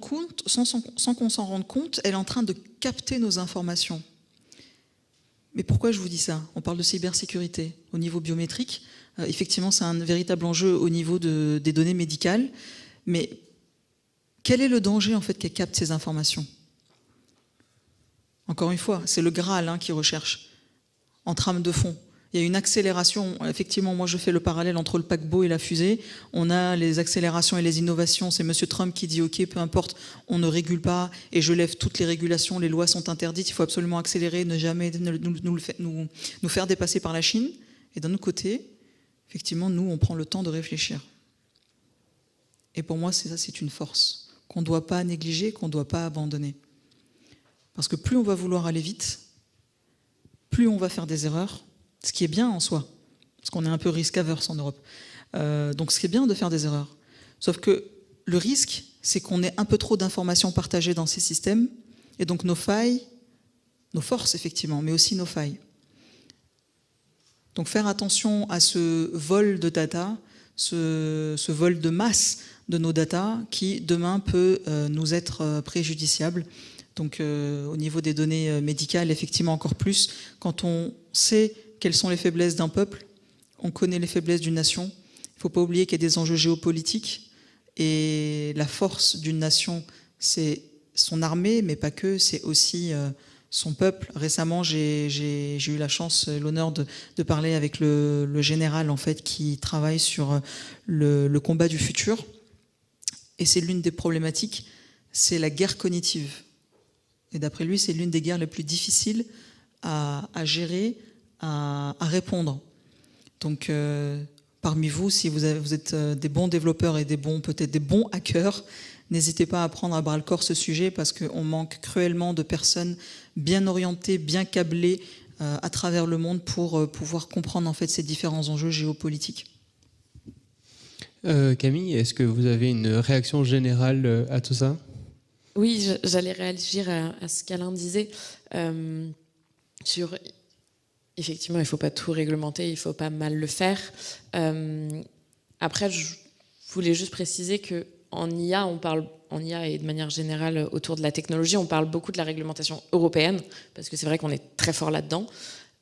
compte, elle est en train de capter nos informations. Mais pourquoi je vous dis ça ? On parle de cybersécurité. Au niveau biométrique, effectivement, c'est un véritable enjeu au niveau des données médicales. Mais quel est le danger en fait qu'elle capte ces informations ? Encore une fois, c'est le Graal qui recherche, en trame de fond. Il y a une accélération. Effectivement, moi je fais le parallèle entre le paquebot et la fusée. On a les accélérations et les innovations. C'est M. Trump qui dit « Ok, peu importe, on ne régule pas et je lève toutes les régulations, les lois sont interdites, il faut absolument accélérer, ne jamais nous faire dépasser par la Chine. » Et d'un autre côté, effectivement, nous, on prend le temps de réfléchir. Et pour moi, c'est une force qu'on ne doit pas négliger, qu'on ne doit pas abandonner. Parce que plus on va vouloir aller vite, plus on va faire des erreurs, ce qui est bien en soi, parce qu'on est un peu risk-averse en Europe. Donc ce qui est bien de faire des erreurs. Sauf que le risque, c'est qu'on ait un peu trop d'informations partagées dans ces systèmes, et donc nos failles, nos forces effectivement, mais aussi nos failles. Donc faire attention à ce vol de data, ce vol de masse de nos data, qui demain peut nous être préjudiciable. Donc au niveau des données médicales, effectivement encore plus, quand on sait quelles sont les faiblesses d'un peuple, on connaît les faiblesses d'une nation. Il ne faut pas oublier qu'il y a des enjeux géopolitiques, et la force d'une nation, c'est son armée, mais pas que, c'est aussi son peuple. Récemment, j'ai eu la chance, l'honneur de parler avec le général en fait, qui travaille sur le combat du futur. et c'est l'une des problématiques, c'est la guerre cognitive. Et d'après lui, c'est l'une des guerres les plus difficiles à gérer, à répondre. Donc, parmi vous, si vous êtes des bons développeurs et peut-être des bons hackers, n'hésitez pas à prendre à bras-le-corps ce sujet parce qu'on manque cruellement de personnes bien orientées, bien câblées à travers le monde pour pouvoir comprendre en fait ces différents enjeux géopolitiques. Camille, est-ce que vous avez une réaction générale à tout ça ? Oui, j'allais réagir à ce qu'Alain disait effectivement, il ne faut pas tout réglementer, il ne faut pas mal le faire. Après, je voulais juste préciser qu'en IA, en IA et de manière générale autour de la technologie, on parle beaucoup de la réglementation européenne, parce que c'est vrai qu'on est très fort là-dedans.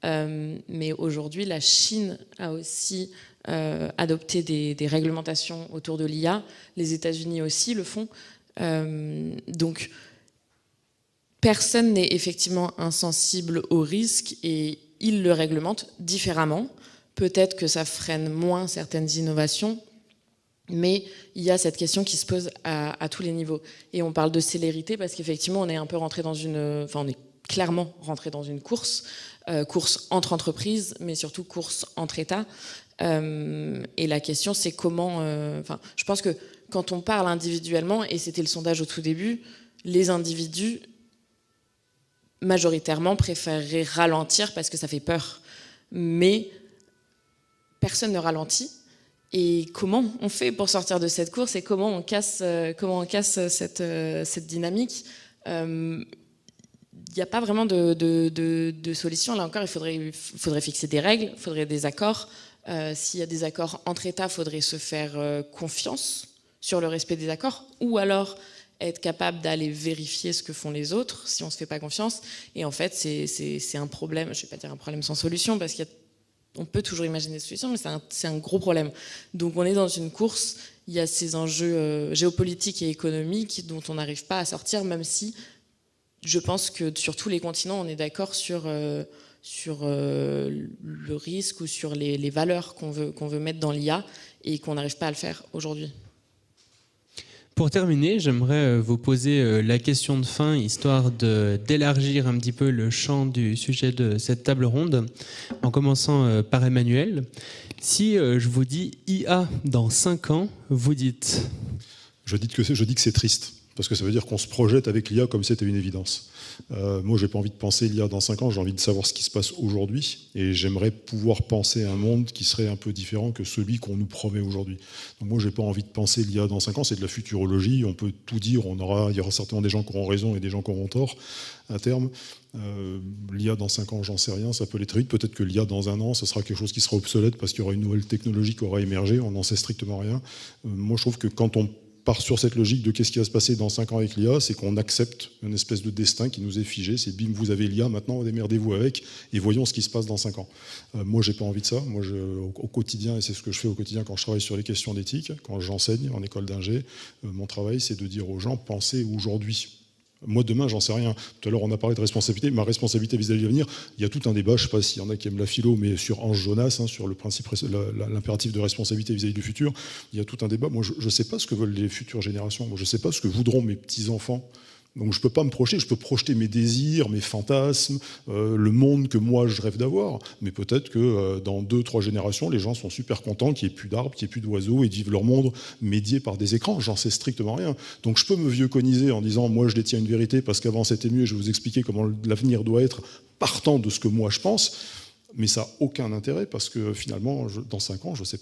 Mais aujourd'hui, la Chine a aussi adopté des réglementations autour de l'IA. Les États-Unis aussi le font. Donc, personne n'est effectivement insensible au risque et ils le réglementent différemment. Peut-être que ça freine moins certaines innovations, mais il y a cette question qui se pose à tous les niveaux. Et on parle de célérité parce qu'effectivement, on est un peu rentré on est clairement rentré dans une course entre entreprises, mais surtout course entre États. Et la question, c'est comment... je pense que quand on parle individuellement, et c'était le sondage au tout début, les individus majoritairement préféreraient ralentir parce que ça fait peur. Mais personne ne ralentit. Et comment on fait pour sortir de cette course et comment on casse cette dynamique ? Il n'y a pas vraiment de solution. Là encore, il faudrait fixer des règles, il faudrait des accords. S'il y a des accords entre États, il faudrait se faire confiance sur le respect des accords, ou alors être capable d'aller vérifier ce que font les autres si on ne se fait pas confiance. Et en fait, c'est un problème, je ne vais pas dire un problème sans solution, parce qu'on peut toujours imaginer des solutions, mais c'est un gros problème. Donc on est dans une course, il y a ces enjeux géopolitiques et économiques dont on n'arrive pas à sortir, même si je pense que sur tous les continents, on est d'accord sur le risque ou sur les valeurs qu'on veut mettre dans l'IA et qu'on n'arrive pas à le faire aujourd'hui. Pour terminer, j'aimerais vous poser la question de fin, histoire d'élargir un petit peu le champ du sujet de cette table ronde, en commençant par Emmanuel. Si je vous dis IA dans 5 ans, vous dites ? Je dis que c'est triste, parce que ça veut dire qu'on se projette avec l'IA comme c'était une évidence. Moi, j'ai pas envie de penser l'IA dans 5 ans, j'ai envie de savoir ce qui se passe aujourd'hui, et j'aimerais pouvoir penser un monde qui serait un peu différent que celui qu'on nous promet aujourd'hui. Donc moi, j'ai pas envie de penser l'IA dans 5 ans, c'est de la futurologie, on peut tout dire, il y aura certainement des gens qui auront raison et des gens qui auront tort à terme. L'IA dans 5 ans, j'en sais rien, ça peut aller très vite. Peut-être que l'IA dans 1 an, ça sera quelque chose qui sera obsolète parce qu'il y aura une nouvelle technologie qui aura émergé, on n'en sait strictement rien. Moi, je trouve que quand on part sur cette logique de qu'est-ce qui va se passer dans 5 ans avec l'IA, c'est qu'on accepte une espèce de destin qui nous est figé, c'est bim, vous avez l'IA, maintenant démerdez-vous avec et voyons ce qui se passe dans 5 ans. Moi, j'ai pas envie de ça. Moi, au quotidien, et c'est ce que je fais au quotidien quand je travaille sur les questions d'éthique, quand j'enseigne en école d'ingé, mon travail, c'est de dire aux gens, pensez aujourd'hui. Moi, demain, j'en sais rien. Tout à l'heure, on a parlé de responsabilité. Ma responsabilité vis-à-vis de l'avenir, il y a tout un débat, je ne sais pas s'il y en a qui aiment la philo, mais sur Ange Jonas, sur le principe, l'impératif de responsabilité vis-à-vis du futur, il y a tout un débat. Moi, je ne sais pas ce que veulent les futures générations. Moi, je ne sais pas ce que voudront mes petits-enfants. Donc je ne peux pas me projeter, je peux projeter mes désirs, mes fantasmes, le monde que moi je rêve d'avoir. Mais peut-être que dans 2-3 générations, les gens sont super contents qu'il n'y ait plus d'arbres, qu'il n'y ait plus d'oiseaux et de vivre leur monde médié par des écrans. J'en sais strictement rien. Donc je peux me vieux-coniser en disant moi je détiens une vérité parce qu'avant c'était mieux et je vais vous expliquer comment l'avenir doit être partant de ce que moi je pense. Mais ça n'a aucun intérêt parce que finalement, dans 5 ans, je ne sais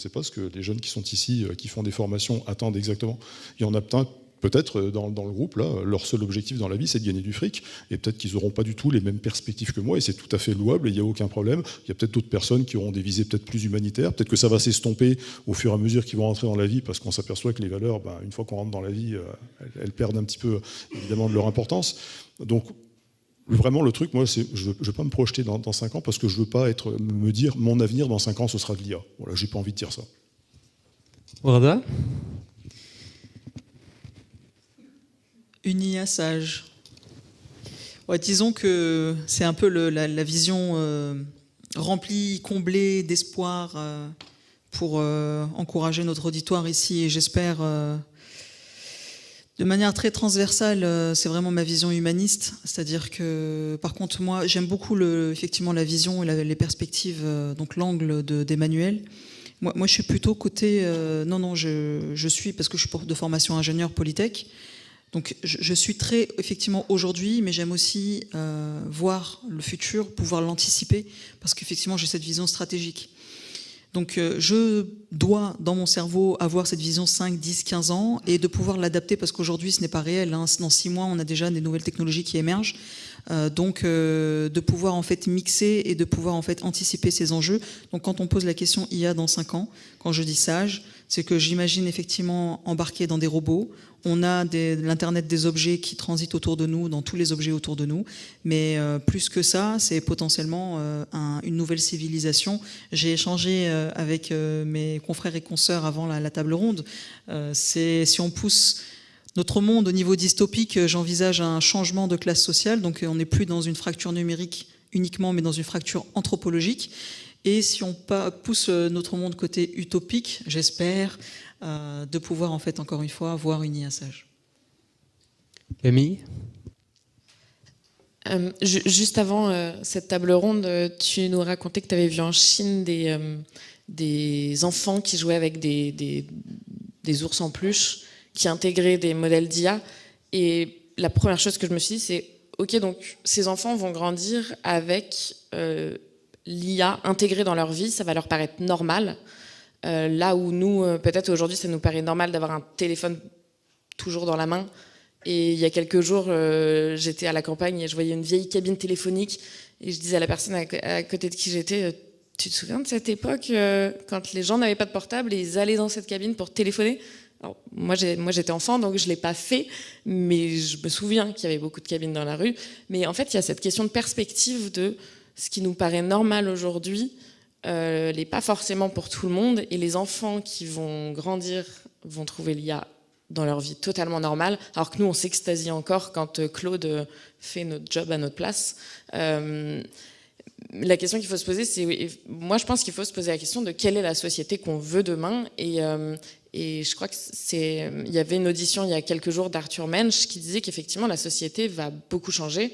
pas ce que les jeunes qui sont ici, qui font des formations, attendent exactement. Il y en a peut-être dans le groupe, là, leur seul objectif dans la vie, c'est de gagner du fric. Et peut-être qu'ils n'auront pas du tout les mêmes perspectives que moi, et c'est tout à fait louable, et il n'y a aucun problème. Il y a peut-être d'autres personnes qui auront des visées peut-être plus humanitaires. Peut-être que ça va s'estomper au fur et à mesure qu'ils vont rentrer dans la vie, parce qu'on s'aperçoit que les valeurs, une fois qu'on rentre dans la vie, elles perdent un petit peu, évidemment, de leur importance. Donc, vraiment, le truc, moi, c'est je ne veux pas me projeter dans 5 ans, parce que je ne veux pas me dire mon avenir dans 5 ans, ce sera de l'IA. Voilà, j'ai pas envie de dire ça. Warda ? Une IA sage. Ouais, disons que c'est un peu la vision remplie, comblée d'espoir pour encourager notre auditoire ici. Et j'espère De manière très transversale, c'est vraiment ma vision humaniste. C'est-à-dire que, par contre, moi, j'aime beaucoup effectivement la vision et les perspectives, donc l'angle d'Emmanuel. Moi, je suis plutôt côté... je suis, parce que je suis de formation ingénieur Polytech, donc je suis très, effectivement, aujourd'hui, mais j'aime aussi voir le futur, pouvoir l'anticiper, parce qu'effectivement, j'ai cette vision stratégique. Donc je dois, dans mon cerveau, avoir cette vision 5, 10, 15 ans et de pouvoir l'adapter, parce qu'aujourd'hui, ce n'est pas réel. Hein. Dans 6 mois, on a déjà des nouvelles technologies qui émergent. Donc de pouvoir en fait mixer et de pouvoir en fait anticiper ces enjeux. Donc quand on pose la question IA dans 5 ans, quand je dis sage, c'est que j'imagine effectivement embarquer dans des robots. On a l'Internet des objets qui transitent autour de nous, dans tous les objets autour de nous. Mais plus que ça, c'est potentiellement une nouvelle civilisation. J'ai échangé avec mes confrères et consoeurs avant la table ronde. Si on pousse notre monde au niveau dystopique, j'envisage un changement de classe sociale. Donc on n'est plus dans une fracture numérique uniquement, mais dans une fracture anthropologique. Et si on pousse notre monde côté utopique, j'espère, de pouvoir, en fait, encore une fois, avoir une IA sage. Camille ? Juste avant cette table ronde, tu nous racontais que tu avais vu en Chine des enfants qui jouaient avec des ours en peluche, qui intégraient des modèles d'IA. Et la première chose que je me suis dit, c'est ok, donc ces enfants vont grandir avec l'IA intégrée dans leur vie, ça va leur paraître normal. Là où nous, peut-être aujourd'hui, ça nous paraît normal d'avoir un téléphone toujours dans la main. Et il y a quelques jours, j'étais à la campagne et je voyais une vieille cabine téléphonique et je disais à la personne à côté de qui j'étais, tu te souviens de cette époque quand les gens n'avaient pas de portable et ils allaient dans cette cabine pour téléphoner? Alors, moi, j'étais enfant, donc je ne l'ai pas fait, mais je me souviens qu'il y avait beaucoup de cabines dans la rue. Mais en fait, il y a cette question de perspective de ce qui nous paraît normal aujourd'hui, n'est pas forcément pour tout le monde, et les enfants qui vont grandir vont trouver l'IA dans leur vie totalement normale, alors que nous, on s'extasie encore quand Claude fait notre job à notre place. La question qu'il faut se poser, c'est... Moi, je pense qu'il faut se poser la question de quelle est la société qu'on veut demain, et je crois il y avait une audition il y a quelques jours d'Arthur Mensch qui disait qu'effectivement, la société va beaucoup changer,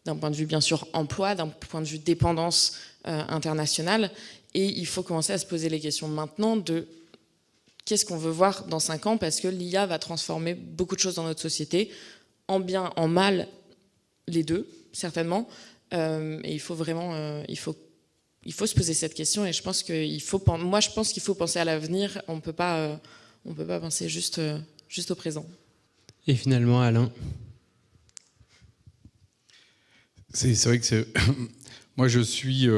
d'un point de vue, bien sûr, emploi, d'un point de vue dépendance internationale, et il faut commencer à se poser les questions maintenant de qu'est-ce qu'on veut voir dans 5 ans, parce que l'IA va transformer beaucoup de choses dans notre société, en bien, en mal, les deux, certainement. Et il faut vraiment, il faut se poser cette question. Et je pense je pense qu'il faut penser à l'avenir. On peut pas penser juste au présent. Et finalement, Alain. C'est vrai que moi, je suis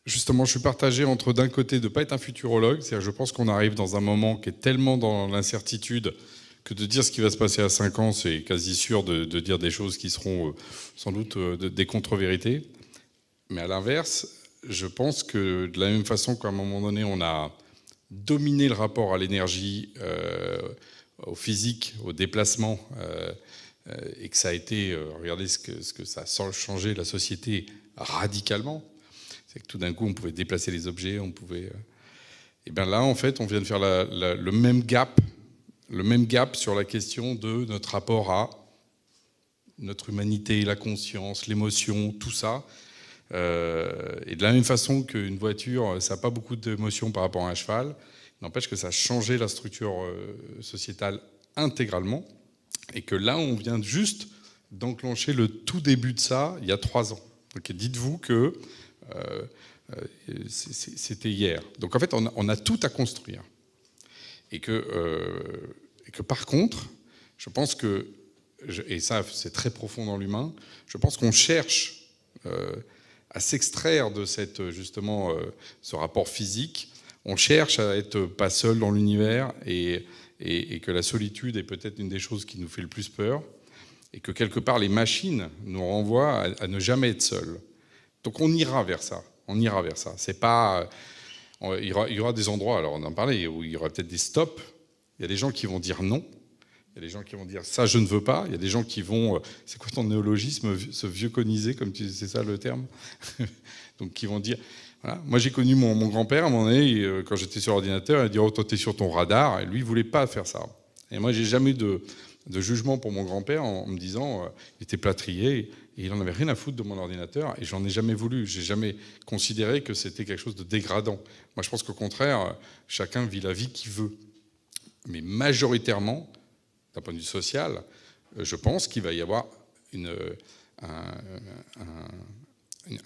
justement, je suis partagé entre d'un côté de ne pas être un futurologue, c'est-à-dire je pense qu'on arrive dans un moment qui est tellement dans l'incertitude que de dire ce qui va se passer à 5 ans, c'est quasi sûr de dire des choses qui seront sans doute des contre-vérités. Mais à l'inverse, je pense que de la même façon qu'à un moment donné, on a dominé le rapport à l'énergie, au physique, au déplacement, et que ça a été, regardez ce que ça a changé la société radicalement. C'est que tout d'un coup, on pouvait déplacer les objets, on pouvait... Et bien là, en fait, on vient de faire le même gap sur la question de notre rapport à notre humanité, la conscience, l'émotion, tout ça. Et de la même façon qu'une voiture, ça n'a pas beaucoup d'émotions par rapport à un cheval, n'empêche que ça a changé la structure sociétale intégralement, et que là, on vient juste d'enclencher le tout début de ça, il y a 3 ans. Donc dites-vous que c'était hier. Donc en fait, on a tout à construire. Et que par contre, je pense que, et ça c'est très profond dans l'humain, je pense qu'on cherche à s'extraire de justement ce rapport physique, on cherche à être pas seul dans l'univers, et que la solitude est peut-être une des choses qui nous fait le plus peur, et que quelque part les machines nous renvoient à ne jamais être seuls. Donc on ira vers ça. C'est pas, il y aura des endroits, alors on en parlait, où il y aura peut-être des stops. Il y a des gens qui vont dire non. Il y a des gens qui vont dire ça je ne veux pas. Il y a des gens qui vont, c'est quoi ton néologisme, se vieux-coniser, comme c'est ça le terme. Donc qui vont dire, voilà. Moi j'ai connu mon grand-père à un moment donné, quand j'étais sur l'ordinateur, il a dit oh toi t'es sur ton radar, et lui il voulait pas faire ça. Et moi, j'ai jamais eu de jugement pour mon grand-père en me disant il était plâtrier et il en avait rien à foutre de mon ordinateur et j'en ai jamais voulu. J'ai jamais considéré que c'était quelque chose de dégradant. Moi, je pense qu'au contraire, chacun vit la vie qu'il veut. Mais majoritairement, d'un point de vue social, je pense qu'il va y avoir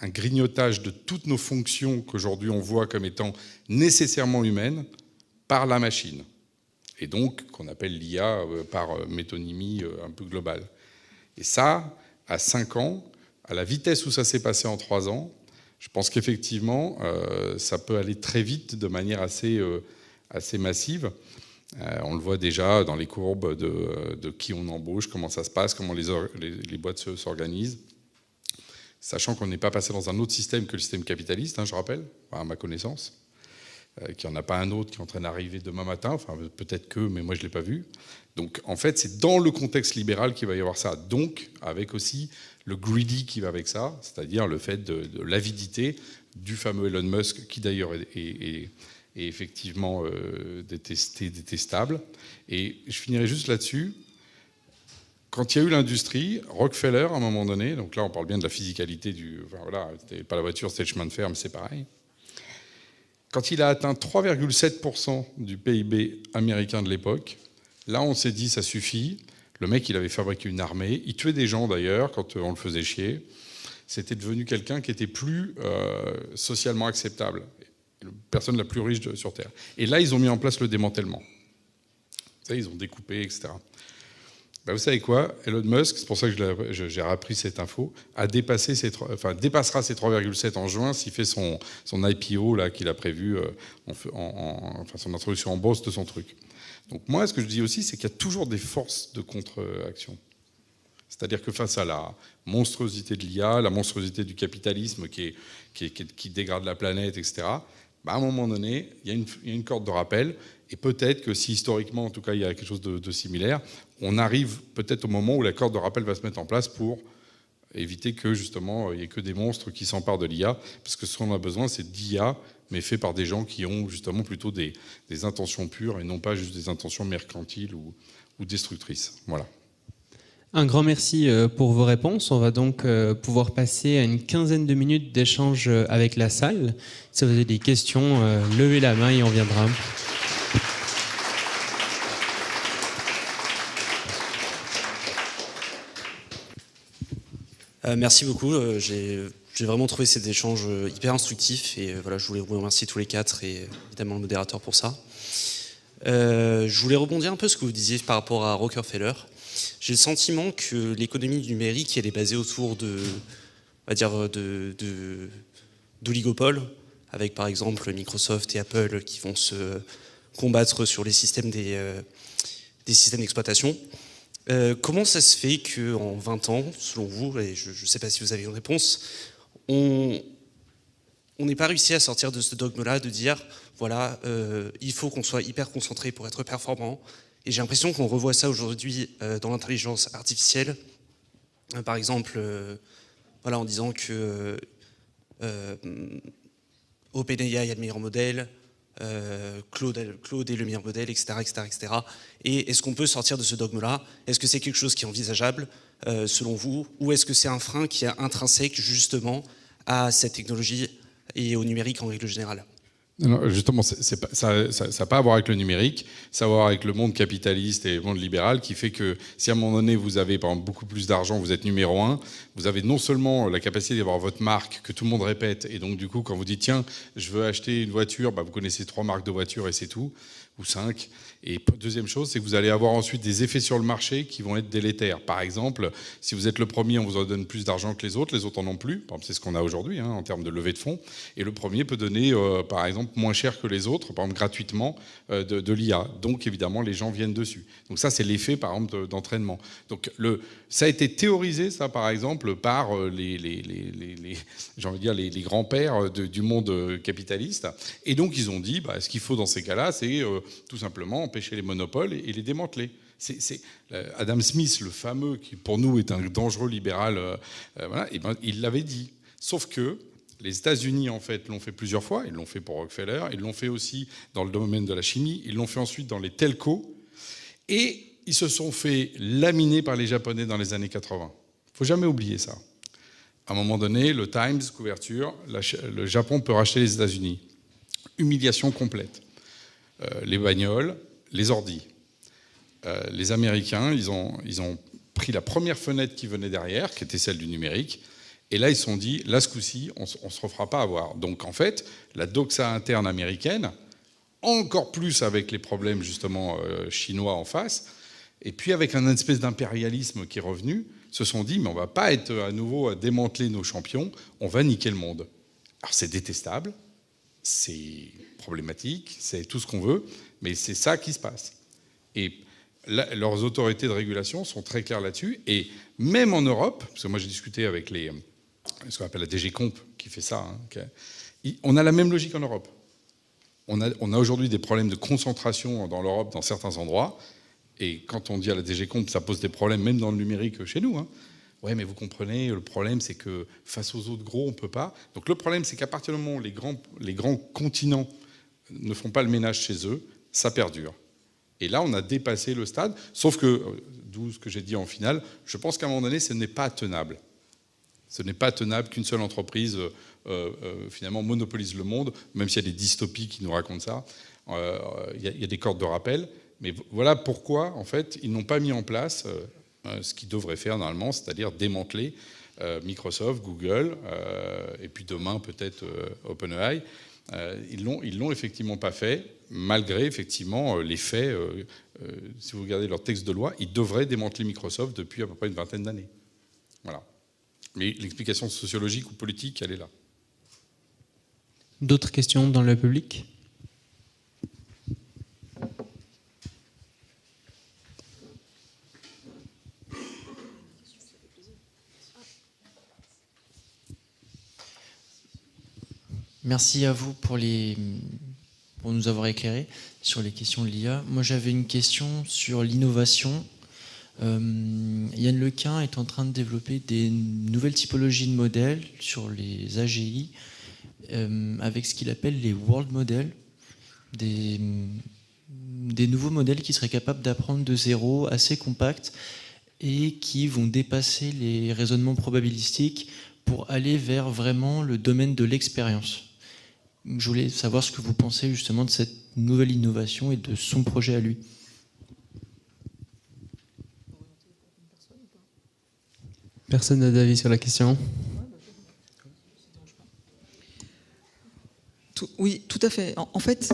un grignotage de toutes nos fonctions qu'aujourd'hui on voit comme étant nécessairement humaines par la machine. Et donc, qu'on appelle l'IA par métonymie un peu globale. Et ça, à 5 ans, à la vitesse où ça s'est passé en 3 ans, je pense qu'effectivement, ça peut aller très vite de manière assez massive. On le voit déjà dans les courbes de qui on embauche, comment ça se passe, comment les boîtes s'organisent. Sachant qu'on n'est pas passé dans un autre système que le système capitaliste, je rappelle, à ma connaissance. Qu'il n'y en a pas un autre qui est en train d'arriver demain matin, enfin peut-être que, mais moi je ne l'ai pas vu. Donc en fait, c'est dans le contexte libéral qu'il va y avoir ça. Donc avec aussi le greedy qui va avec ça, c'est-à-dire le fait de l'avidité du fameux Elon Musk, qui d'ailleurs est effectivement détestable. Et je finirai juste là-dessus. Quand il y a eu l'industrie, Rockefeller, à un moment donné, donc là on parle bien de la physicalité enfin voilà, c'était pas la voiture, c'était le chemin de fer, mais c'est pareil. Quand il a atteint 3,7% du PIB américain de l'époque, là on s'est dit ça suffit. Le mec, il avait fabriqué une armée, il tuait des gens d'ailleurs quand on le faisait chier. C'était devenu quelqu'un qui était plus socialement acceptable, la personne la plus riche sur Terre. Et là, ils ont mis en place le démantèlement. Ça, ils ont découpé, etc. Ben, vous savez quoi, Elon Musk, c'est pour ça que j'ai appris cette info, dépassera ses 3,7 en juin s'il fait son IPO là, qu'il a prévu, son introduction en bourse de son truc. Donc moi, ce que je dis aussi, c'est qu'il y a toujours des forces de contre-action. C'est-à-dire que face à la monstruosité de l'IA, la monstruosité du capitalisme qui dégrade la planète, etc., à un moment donné, il y a une corde de rappel. Et peut-être que si historiquement, en tout cas, il y a quelque chose de similaire, on arrive peut-être au moment où la corde de rappel va se mettre en place pour éviter que, justement, il n'y ait que des monstres qui s'emparent de l'IA. Parce que ce qu'on a besoin, c'est d'IA, mais fait par des gens qui ont justement plutôt des intentions pures et non pas juste des intentions mercantiles ou destructrices. Voilà. Un grand merci pour vos réponses. On va donc pouvoir passer à une quinzaine de minutes d'échange avec la salle. Si vous avez des questions, levez la main et on viendra. Merci beaucoup. J'ai vraiment trouvé cet échange hyper instructif et voilà, je voulais vous remercier tous les 4 et évidemment le modérateur pour ça. Je voulais rebondir un peu sur ce que vous disiez par rapport à Rockefeller. J'ai le sentiment que l'économie numérique, elle est basée autour d'oligopoles, avec par exemple Microsoft et Apple qui vont se combattre sur les systèmes des systèmes d'exploitation. Comment ça se fait qu'en 20 ans, selon vous, et je ne sais pas si vous avez une réponse, on n'ait pas réussi à sortir de ce dogme-là, de dire, voilà, il faut qu'on soit hyper concentré pour être performant. Et j'ai l'impression qu'on revoit ça aujourd'hui dans l'intelligence artificielle. Par exemple, voilà, en disant que OpenAI a le meilleur modèle, Claude est le meilleur modèle, etc. Et est-ce qu'on peut sortir de ce dogme-là? Est-ce que c'est quelque chose qui est envisageable, selon vous? Ou est-ce que c'est un frein qui est intrinsèque, justement, à cette technologie et au numérique en règle générale? Non, justement, ça n'a pas à voir avec le numérique, ça a à voir avec le monde capitaliste et le monde libéral qui fait que si à un moment donné vous avez par exemple beaucoup plus d'argent, vous êtes numéro 1, vous avez non seulement la capacité d'avoir votre marque que tout le monde répète et donc du coup quand vous dites tiens je veux acheter une voiture, vous connaissez 3 marques de voitures et c'est tout, ou 5. Et deuxième chose, c'est que vous allez avoir ensuite des effets sur le marché qui vont être délétères. Par exemple, si vous êtes le premier, on vous en donne plus d'argent que les autres en ont plus. Par exemple, c'est ce qu'on a aujourd'hui en termes de levée de fonds. Et le premier peut donner, par exemple, moins cher que les autres, par exemple gratuitement, de l'IA. Donc évidemment, les gens viennent dessus. Donc ça, c'est l'effet, par exemple, d'entraînement. Donc ça a été théorisé, ça, par exemple, par les grands-pères du monde capitaliste. Et donc ils ont dit, ce qu'il faut dans ces cas-là, c'est tout simplement empêcher les monopoles et les démanteler. C'est Adam Smith, le fameux, qui pour nous est un dangereux libéral, il l'avait dit. Sauf que les États-Unis, en fait, l'ont fait plusieurs fois. Ils l'ont fait pour Rockefeller, ils l'ont fait aussi dans le domaine de la chimie, ils l'ont fait ensuite dans les telcos. Et ils se sont fait laminer par les Japonais dans les années 80. Il ne faut jamais oublier ça. À un moment donné, le Times, couverture, le Japon peut racheter les États-Unis. Humiliation complète. Les bagnoles, les ordis. Les Américains, ils ont pris la première fenêtre qui venait derrière, qui était celle du numérique, et là, ils se sont dit, là, ce coup-ci, on ne se refera pas avoir. Donc, en fait, la doxa interne américaine, encore plus avec les problèmes, justement, chinois en face, et puis avec un espèce d'impérialisme qui est revenu, se sont dit, mais on ne va pas être à nouveau à démanteler nos champions, on va niquer le monde. Alors, c'est détestable, c'est problématique, c'est tout ce qu'on veut, mais c'est ça qui se passe. Et là, leurs autorités de régulation sont très claires là-dessus, et même en Europe, parce que moi j'ai discuté avec ce qu'on appelle la DG Comp qui fait ça, on a la même logique en Europe. On a aujourd'hui des problèmes de concentration dans l'Europe, dans certains endroits, et quand on dit à la DG Comp, ça pose des problèmes même dans le numérique chez nous. Ouais, mais vous comprenez, le problème c'est que face aux autres gros, on ne peut pas. Donc le problème c'est qu'à partir du moment où les grands continents ne font pas le ménage chez eux, ça perdure. Et là, on a dépassé le stade, sauf que, d'où ce que j'ai dit en finale, je pense qu'à un moment donné, ce n'est pas tenable. Ce n'est pas tenable qu'une seule entreprise, finalement, monopolise le monde, même s'il y a des dystopies qui nous racontent ça. Il y a des cordes de rappel. Mais voilà pourquoi, en fait, ils n'ont pas mis en place ce qu'ils devraient faire normalement, c'est-à-dire démanteler Microsoft, Google, et puis demain, peut-être OpenAI. Ils l'ont effectivement pas fait, malgré effectivement les faits. Si vous regardez leur texte de loi, ils devraient démanteler Microsoft depuis à peu près une vingtaine d'années. Voilà. Mais l'explication sociologique ou politique, elle est là. D'autres questions dans le public ? Merci à vous pour nous avoir éclairé sur les questions de l'IA. Moi, j'avais une question sur l'innovation. Yann Lequin est en train de développer des nouvelles typologies de modèles sur les AGI avec ce qu'il appelle les world models, des nouveaux modèles qui seraient capables d'apprendre de zéro, assez compacts, et qui vont dépasser les raisonnements probabilistiques pour aller vers vraiment le domaine de l'expérience. Je voulais savoir ce que vous pensez justement de cette nouvelle innovation et de son projet à lui. Personne n'a d'avis sur la question ? Oui, tout à fait. En fait,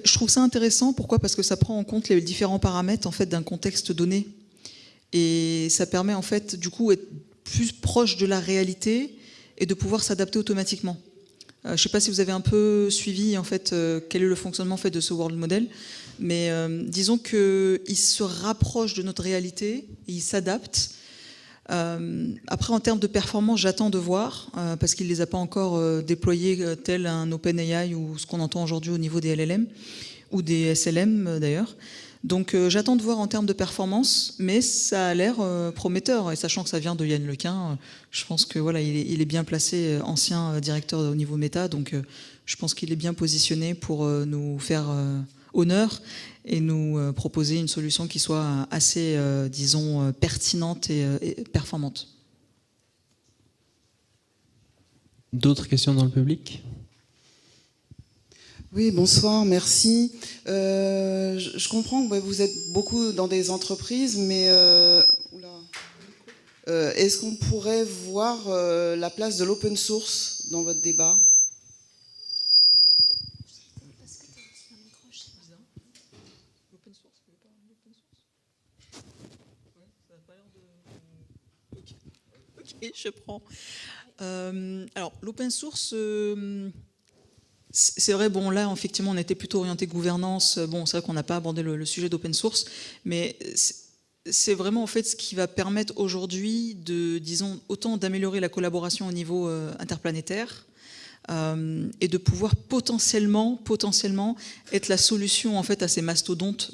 je trouve ça intéressant. Pourquoi ? Parce que ça prend en compte les différents paramètres en fait, d'un contexte donné. Et ça permet en fait, du coup, d'être plus proche de la réalité et de pouvoir s'adapter automatiquement. Je ne sais pas si vous avez un peu suivi en fait, quel est le fonctionnement en fait, de ce world model, mais disons qu'il se rapproche de notre réalité et il s'adapte. Après, en termes de performance, j'attends de voir, parce qu'il ne les a pas encore déployés tel un OpenAI ou ce qu'on entend aujourd'hui au niveau des LLM ou des SLM d'ailleurs. Donc j'attends de voir en termes de performance, mais ça a l'air prometteur. Et sachant que ça vient de Yann Lequin, je pense que voilà, il est bien placé, ancien directeur au niveau méta, donc je pense qu'il est bien positionné pour nous faire honneur et nous proposer une solution qui soit assez, disons, pertinente et performante. D'autres questions dans le public ? Oui, bonsoir, merci. Je comprends que vous êtes beaucoup dans des entreprises, mais est-ce qu'on pourrait voir la place de l'open source dans votre débat ? Ok, je prends. Alors, l'open source... C'est vrai, bon là, effectivement, on était plutôt orienté gouvernance. Bon, c'est vrai qu'on n'a pas abordé le sujet d'open source, mais c'est vraiment en fait ce qui va permettre aujourd'hui de, disons, autant d'améliorer la collaboration au niveau interplanétaire et de pouvoir potentiellement être la solution en fait à ces mastodontes,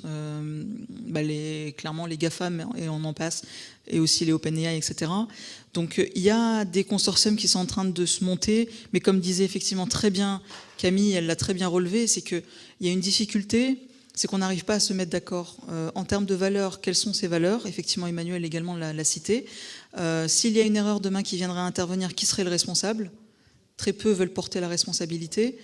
clairement les GAFAM et on en passe, et aussi les OpenAI, etc. Donc il y a des consortiums qui sont en train de se monter, mais comme disait effectivement très bien Camille, elle l'a très bien relevé, c'est qu'il y a une difficulté, c'est qu'on n'arrive pas à se mettre d'accord. En termes de valeurs, quelles sont ces valeurs? Effectivement, Emmanuel également l'a cité. S'il y a une erreur demain qui viendrait intervenir, qui serait le responsable? Très peu veulent porter la responsabilité.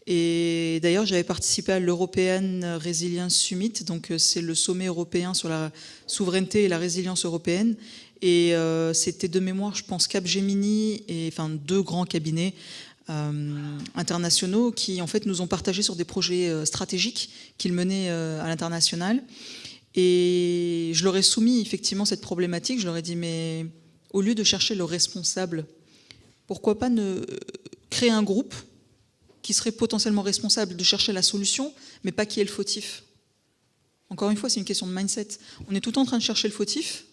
Et d'ailleurs, j'avais participé à l'European Resilience Summit, donc c'est le sommet européen sur la souveraineté et la résilience européenne. Et c'était de mémoire, je pense, Capgemini, et enfin 2 grands cabinets internationaux qui en fait nous ont partagé sur des projets stratégiques qu'ils menaient à l'international. Et je leur ai soumis effectivement cette problématique. Je leur ai dit, mais au lieu de chercher le responsable, pourquoi pas créer un groupe qui serait potentiellement responsable de chercher la solution, mais pas qui est le fautif. Encore une fois, c'est une question de mindset. On est tout le temps en train de chercher le fautif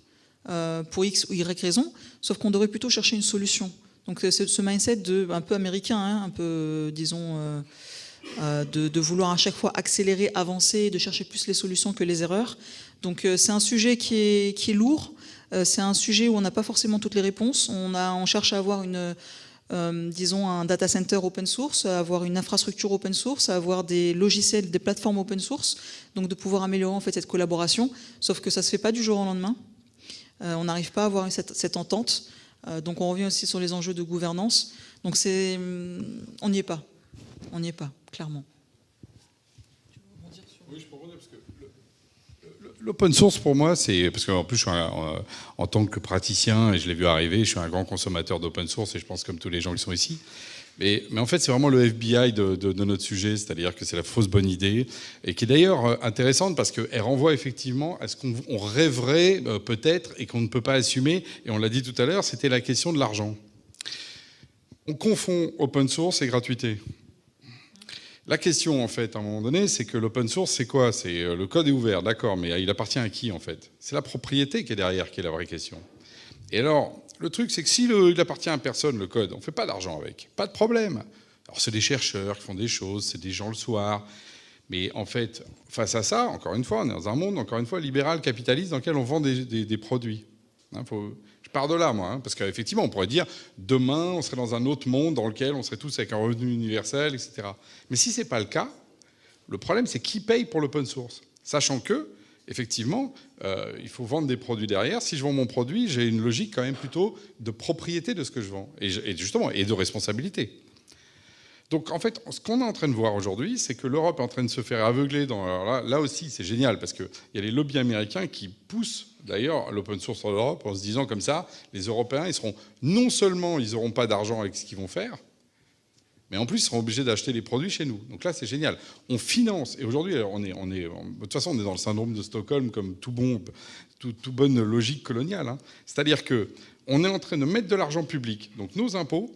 pour X ou Y raison, sauf qu'on devrait plutôt chercher une solution. Donc c'est ce mindset un peu américain, hein, un peu, disons, de vouloir à chaque fois accélérer, avancer, de chercher plus les solutions que les erreurs. Donc c'est un sujet qui est lourd, c'est un sujet où on n'a pas forcément toutes les réponses. On cherche à avoir disons un data center open source, à avoir une infrastructure open source, à avoir des logiciels, des plateformes open source, donc de pouvoir améliorer en fait cette collaboration, sauf que ça ne se fait pas du jour au lendemain. On n'arrive pas à avoir cette entente, donc on revient aussi sur les enjeux de gouvernance. Donc on n'y est pas, clairement. Oui, je peux rebondir parce que l'open source pour moi, c'est parce qu'en plus je suis en tant que praticien et je l'ai vu arriver, je suis un grand consommateur d'open source et je pense comme tous les gens qui sont ici. Mais en fait, c'est vraiment le FBI de notre sujet, c'est-à-dire que c'est la fausse bonne idée et qui est d'ailleurs intéressante parce qu'elle renvoie effectivement à ce qu'on rêverait peut-être et qu'on ne peut pas assumer. Et on l'a dit tout à l'heure, c'était la question de l'argent. On confond open source et gratuité. La question, en fait, à un moment donné, c'est que l'open source, c'est quoi? C'est le code est ouvert, d'accord, mais il appartient à qui, en fait? C'est la propriété qui est derrière, qui est la vraie question. Et alors, le truc, c'est que s'il appartient à personne, le code, on ne fait pas d'argent avec. Pas de problème. Alors, c'est des chercheurs qui font des choses, c'est des gens le soir. Mais en fait, face à ça, encore une fois, on est dans un monde, encore une fois, libéral, capitaliste, dans lequel on vend des produits. Je pars de là, moi, hein, parce qu'effectivement, on pourrait dire, demain, on serait dans un autre monde dans lequel on serait tous avec un revenu universel, etc. Mais si ce n'est pas le cas, le problème, c'est qui paye pour l'open source. Sachant que, effectivement, il faut vendre des produits derrière. Si je vends mon produit, j'ai une logique quand même plutôt de propriété de ce que je vends, et justement, et de responsabilité. Donc, en fait, ce qu'on est en train de voir aujourd'hui, c'est que l'Europe est en train de se faire aveugler. Alors là aussi, c'est génial, parce qu'il y a les lobbies américains qui poussent, d'ailleurs, l'open source en Europe, en se disant comme ça, les Européens, non seulement ils n'auront pas d'argent avec ce qu'ils vont faire, mais en plus, ils seront obligés d'acheter les produits chez nous. Donc là, c'est génial. On finance, et aujourd'hui, de toute façon, on est dans le syndrome de Stockholm, comme toute bonne logique coloniale. Hein. C'est-à-dire qu'on est en train de mettre de l'argent public, donc nos impôts,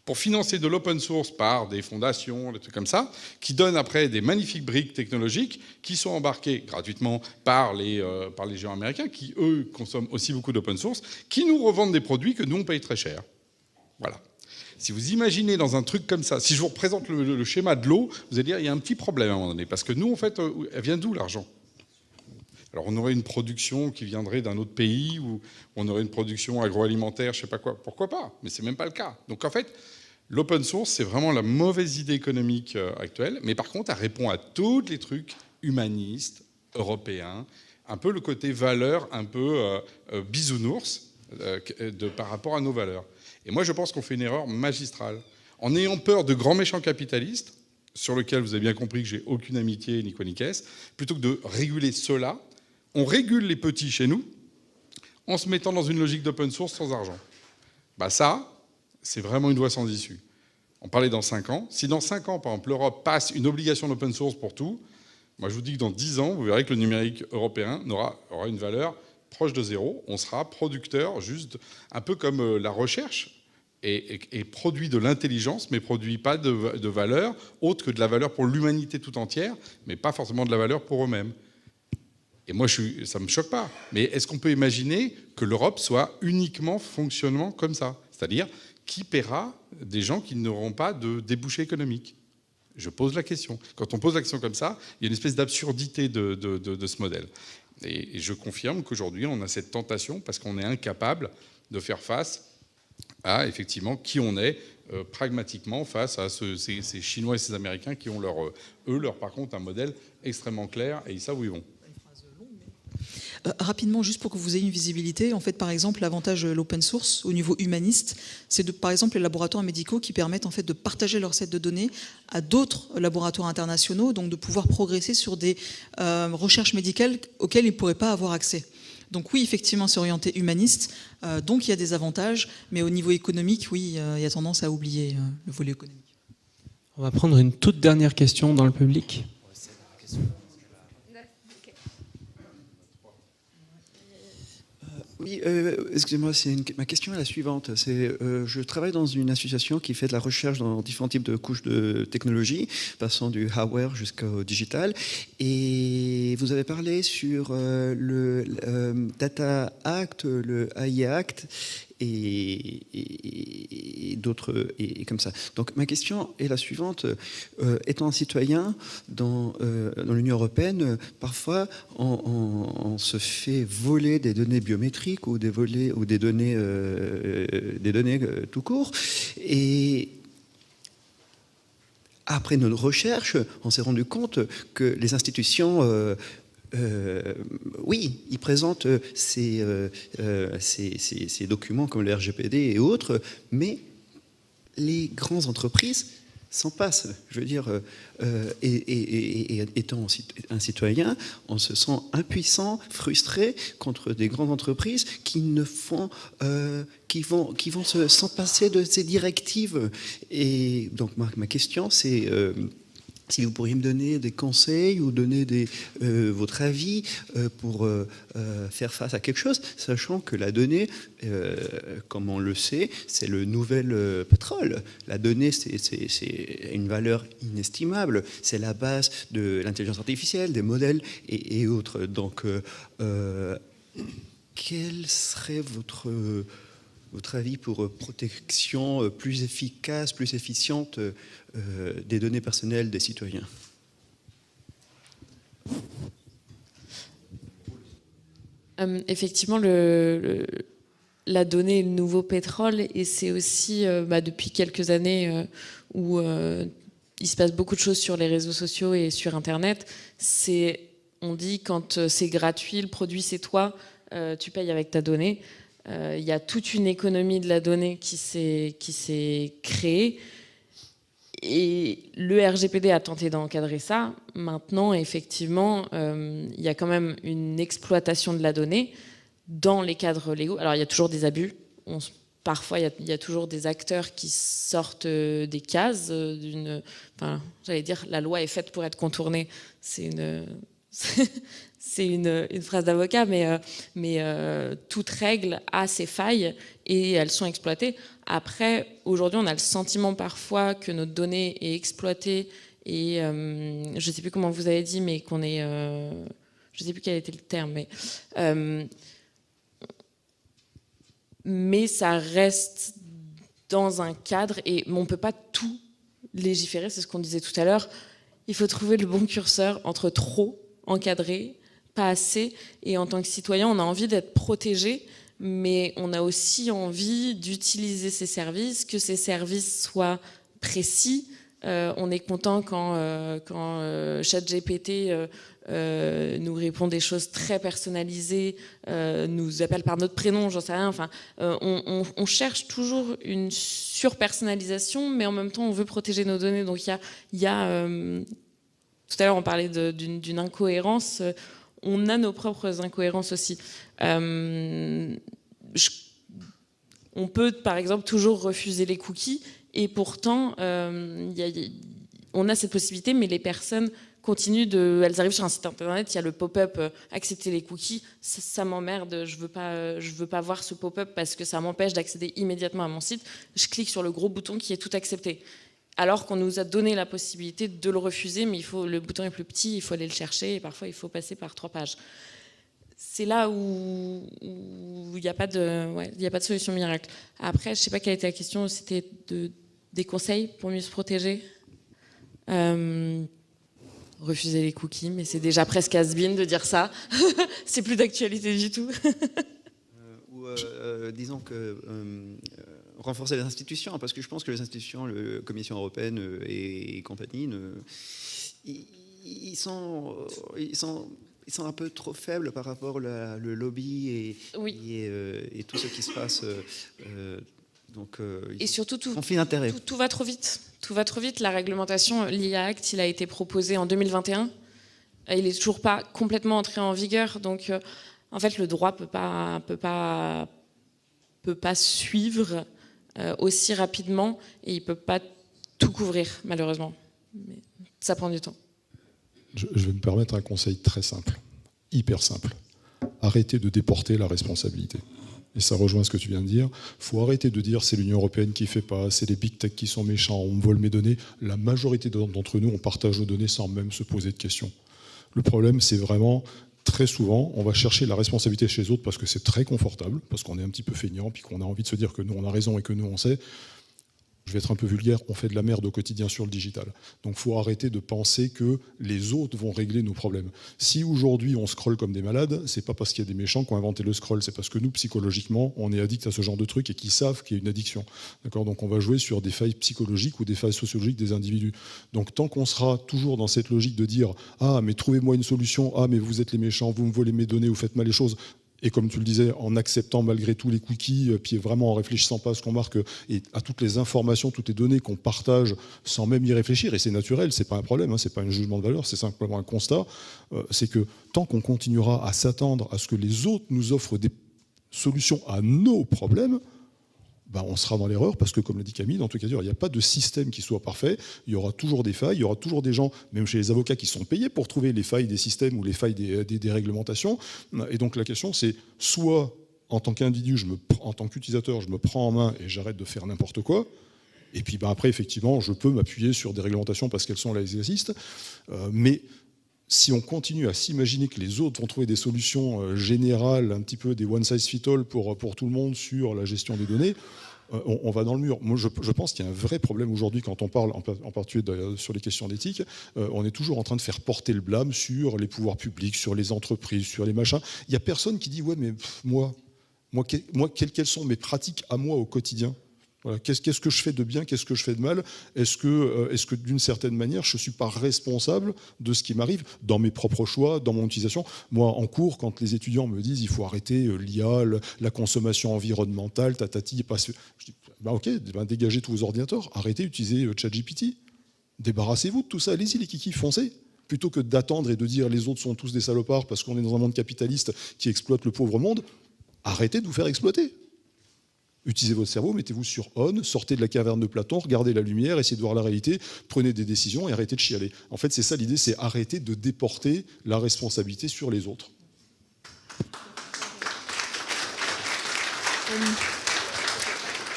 pour financer de l'open source par des fondations, des trucs comme ça, qui donnent après des magnifiques briques technologiques qui sont embarquées gratuitement par les géants américains, qui, eux, consomment aussi beaucoup d'open source, qui nous revendent des produits que nous, on paye très cher. Voilà. Si vous imaginez dans un truc comme ça, si je vous représente le schéma de l'eau, vous allez dire il y a un petit problème à un moment donné, parce que nous, en fait, elle vient d'où l'argent? Alors on aurait une production qui viendrait d'un autre pays, ou on aurait une production agroalimentaire, je ne sais pas quoi. Pourquoi pas? Mais ce n'est même pas le cas. Donc en fait, l'open source, c'est vraiment la mauvaise idée économique actuelle, mais par contre, elle répond à tous les trucs humanistes, européens, un peu le côté valeur, un peu bisounours par rapport à nos valeurs. Et moi, je pense qu'on fait une erreur magistrale. En ayant peur de grands méchants capitalistes, sur lesquels vous avez bien compris que j'ai aucune amitié, ni quoi ni qu'est-ce, plutôt que de réguler ceux-là, on régule les petits chez nous, en se mettant dans une logique d'open source sans argent. Ça, c'est vraiment une voie sans issue. On parlait dans 5 ans. Si dans 5 ans, par exemple, l'Europe passe une obligation d'open source pour tout, moi je vous dis que dans 10 ans, vous verrez que le numérique européen aura une valeur proche de zéro. On sera producteur, juste un peu comme la recherche, et produit de l'intelligence, mais produit pas de valeur, autre que de la valeur pour l'humanité tout entière, mais pas forcément de la valeur pour eux-mêmes. Et moi, ça ne me choque pas. Mais est-ce qu'on peut imaginer que l'Europe soit uniquement fonctionnement comme ça? C'est-à-dire, qui paiera des gens qui n'auront pas de débouchés économiques? Je pose la question. Quand on pose la question comme ça, il y a une espèce d'absurdité de ce modèle. Et je confirme qu'aujourd'hui, on a cette tentation parce qu'on est incapable de faire face à effectivement qui on est pragmatiquement face à ces Chinois et ces Américains qui ont par contre un modèle extrêmement clair et ils savent où ils vont. Rapidement, juste pour que vous ayez une visibilité, en fait, par exemple, l'avantage de l'open source au niveau humaniste, c'est par exemple les laboratoires médicaux qui permettent en fait de partager leur set de données à d'autres laboratoires internationaux, donc de pouvoir progresser sur des recherches médicales auxquelles ils ne pourraient pas avoir accès. Donc oui, effectivement, c'est orienté humaniste, donc il y a des avantages, mais au niveau économique, oui, il y a tendance à oublier le volet économique. On va prendre une toute dernière question dans le public. Oui, excusez-moi, ma question est la suivante. Je travaille dans une association qui fait de la recherche dans différents types de couches de technologie, passant du hardware jusqu'au digital. Et vous avez parlé sur le Data Act, le AI Act et d'autres et comme ça. Donc ma question est la suivante. Étant un citoyen dans l'Union européenne, parfois on se fait voler des données biométriques ou des données tout court. Et après notre recherche, on s'est rendu compte que les institutions oui, ils présentent ces documents comme le RGPD et autres, mais les grandes entreprises s'en passent. Je veux dire, et étant un citoyen, on se sent impuissant, frustré contre des grandes entreprises qui vont s'en passer de ces directives. Et donc ma question, c'est si vous pourriez me donner des conseils ou donner votre avis pour faire face à quelque chose, sachant que la donnée, comme on le sait, c'est le nouvel pétrole. La donnée, c'est une valeur inestimable. C'est la base de l'intelligence artificielle, des modèles et autres. Donc, quel serait votre avis pour protection plus efficace, plus efficiente des données personnelles des citoyens? Effectivement, la donnée est le nouveau pétrole et c'est aussi depuis quelques années où il se passe beaucoup de choses sur les réseaux sociaux et sur Internet. On dit quand c'est gratuit, le produit c'est toi, tu payes avec ta donnée. Il y a toute une économie de la donnée qui s'est créée et le RGPD a tenté d'encadrer ça. Maintenant, effectivement, il y a quand même une exploitation de la donnée dans les cadres légaux. Alors, il y a toujours des abus. Parfois, il y a toujours des acteurs qui sortent des cases. J'allais dire, la loi est faite pour être contournée. C'est une phrase d'avocat, mais toute règle a ses failles et elles sont exploitées. Après, aujourd'hui, on a le sentiment parfois que notre donnée est exploitée et je ne sais plus comment vous avez dit, mais qu'on est... je ne sais plus quel était le terme, mais ça reste dans un cadre et on ne peut pas tout légiférer, c'est ce qu'on disait tout à l'heure. Il faut trouver le bon curseur entre trop encadré, pas assez, et en tant que citoyen, on a envie d'être protégé, mais on a aussi envie d'utiliser ces services, que ces services soient précis. On est content quand ChatGPT nous répond des choses très personnalisées, nous appelle par notre prénom, j'en sais rien. Enfin, on cherche toujours une surpersonnalisation, mais en même temps, on veut protéger nos données. Donc, il y a tout à l'heure, on parlait d'une incohérence. On a nos propres incohérences aussi. On peut, par exemple, toujours refuser les cookies, et pourtant, on a cette possibilité, mais les personnes continuent elles arrivent sur un site internet, il y a le pop-up accepter les cookies, ça m'emmerde, je veux pas voir ce pop-up parce que ça m'empêche d'accéder immédiatement à mon site. Je clique sur le gros bouton qui est tout accepté. Alors qu'on nous a donné la possibilité de le refuser, mais le bouton est plus petit, il faut aller le chercher, et parfois il faut passer par 3 pages. C'est là où il n'y a pas de solution miracle. Après, je ne sais pas quelle était la question, c'était des conseils pour mieux se protéger. Refuser les cookies, mais c'est déjà presque has-been de dire ça. C'est plus d'actualité du tout. Disons que renforcer les institutions, parce que je pense que les institutions, la Commission européenne et compagnie, ils sont un peu trop faibles par rapport au lobby et tout ce qui se passe. Et surtout, conflit d'intérêts. Tout va trop vite. Tout va trop vite. La réglementation, l'IA Act, il a été proposé en 2021. Il n'est toujours pas complètement entré en vigueur. Donc, en fait, le droit peut pas suivre aussi rapidement et il peut pas tout couvrir, malheureusement. Mais ça prend du temps. Je vais me permettre un conseil très simple, hyper simple. Arrêtez de déporter la responsabilité. Et ça rejoint ce que tu viens de dire. Il faut arrêter de dire c'est l'Union européenne qui ne fait pas, c'est les big tech qui sont méchants, on me vole mes données. La majorité d'entre nous, on partage nos données sans même se poser de questions. Le problème, c'est vraiment, très souvent, on va chercher la responsabilité chez les autres parce que c'est très confortable, parce qu'on est un petit peu feignant, puis qu'on a envie de se dire que nous, on a raison et que nous, on sait. Je vais être un peu vulgaire, on fait de la merde au quotidien sur le digital. Donc il faut arrêter de penser que les autres vont régler nos problèmes. Si aujourd'hui on scrolle comme des malades, c'est pas parce qu'il y a des méchants qui ont inventé le scroll, c'est parce que nous, psychologiquement, on est addict à ce genre de trucs et qu'ils savent qu'il y a une addiction. D'accord ? Donc on va jouer sur des failles psychologiques ou des failles sociologiques des individus. Donc tant qu'on sera toujours dans cette logique de dire « Ah, mais trouvez-moi une solution, ah, mais vous êtes les méchants, vous me volez mes données, vous faites mal les choses », et comme tu le disais, en acceptant malgré tout les cookies, puis vraiment en réfléchissant pas à ce qu'on marque et à toutes les informations, toutes les données qu'on partage sans même y réfléchir, et c'est naturel, c'est pas un problème, hein, c'est pas un jugement de valeur, c'est simplement un constat, c'est que tant qu'on continuera à s'attendre à ce que les autres nous offrent des solutions à nos problèmes, on sera dans l'erreur parce que, comme l'a dit Camille, dans tout cas, il n'y a pas de système qui soit parfait. Il y aura toujours des failles, il y aura toujours des gens, même chez les avocats, qui sont payés pour trouver les failles des systèmes ou les failles des réglementations. Et donc la question, c'est soit, en tant qu'individu, en tant qu'utilisateur, je me prends en main et j'arrête de faire n'importe quoi. Et puis après, effectivement, je peux m'appuyer sur des réglementations parce qu'elles sont là, elles existent. Mais si on continue à s'imaginer que les autres vont trouver des solutions générales, un petit peu des one size fit all pour tout le monde sur la gestion des données, on va dans le mur. Moi, je pense qu'il y a un vrai problème aujourd'hui quand on parle, en particulier sur les questions d'éthique, on est toujours en train de faire porter le blâme sur les pouvoirs publics, sur les entreprises, sur les machins. Il n'y a personne qui dit « ouais, mais moi, quelles sont mes pratiques à moi au quotidien ?» Voilà. Qu'est-ce que je fais de bien, qu'est-ce que je fais de mal ? Est-ce que d'une certaine manière, je ne suis pas responsable de ce qui m'arrive dans mes propres choix, dans mon utilisation ? Moi, en cours, quand les étudiants me disent il faut arrêter l'IA, la consommation environnementale, tatati, je dis ok, dégagez tous vos ordinateurs, arrêtez d'utiliser ChatGPT, débarrassez-vous de tout ça, allez-y les kikis, foncez. Plutôt que d'attendre et de dire les autres sont tous des salopards parce qu'on est dans un monde capitaliste qui exploite le pauvre monde, arrêtez de vous faire exploiter. Utilisez votre cerveau, mettez-vous sur on, sortez de la caverne de Platon, regardez la lumière, essayez de voir la réalité, prenez des décisions et arrêtez de chialer. En fait, c'est ça l'idée, c'est arrêter de déporter la responsabilité sur les autres.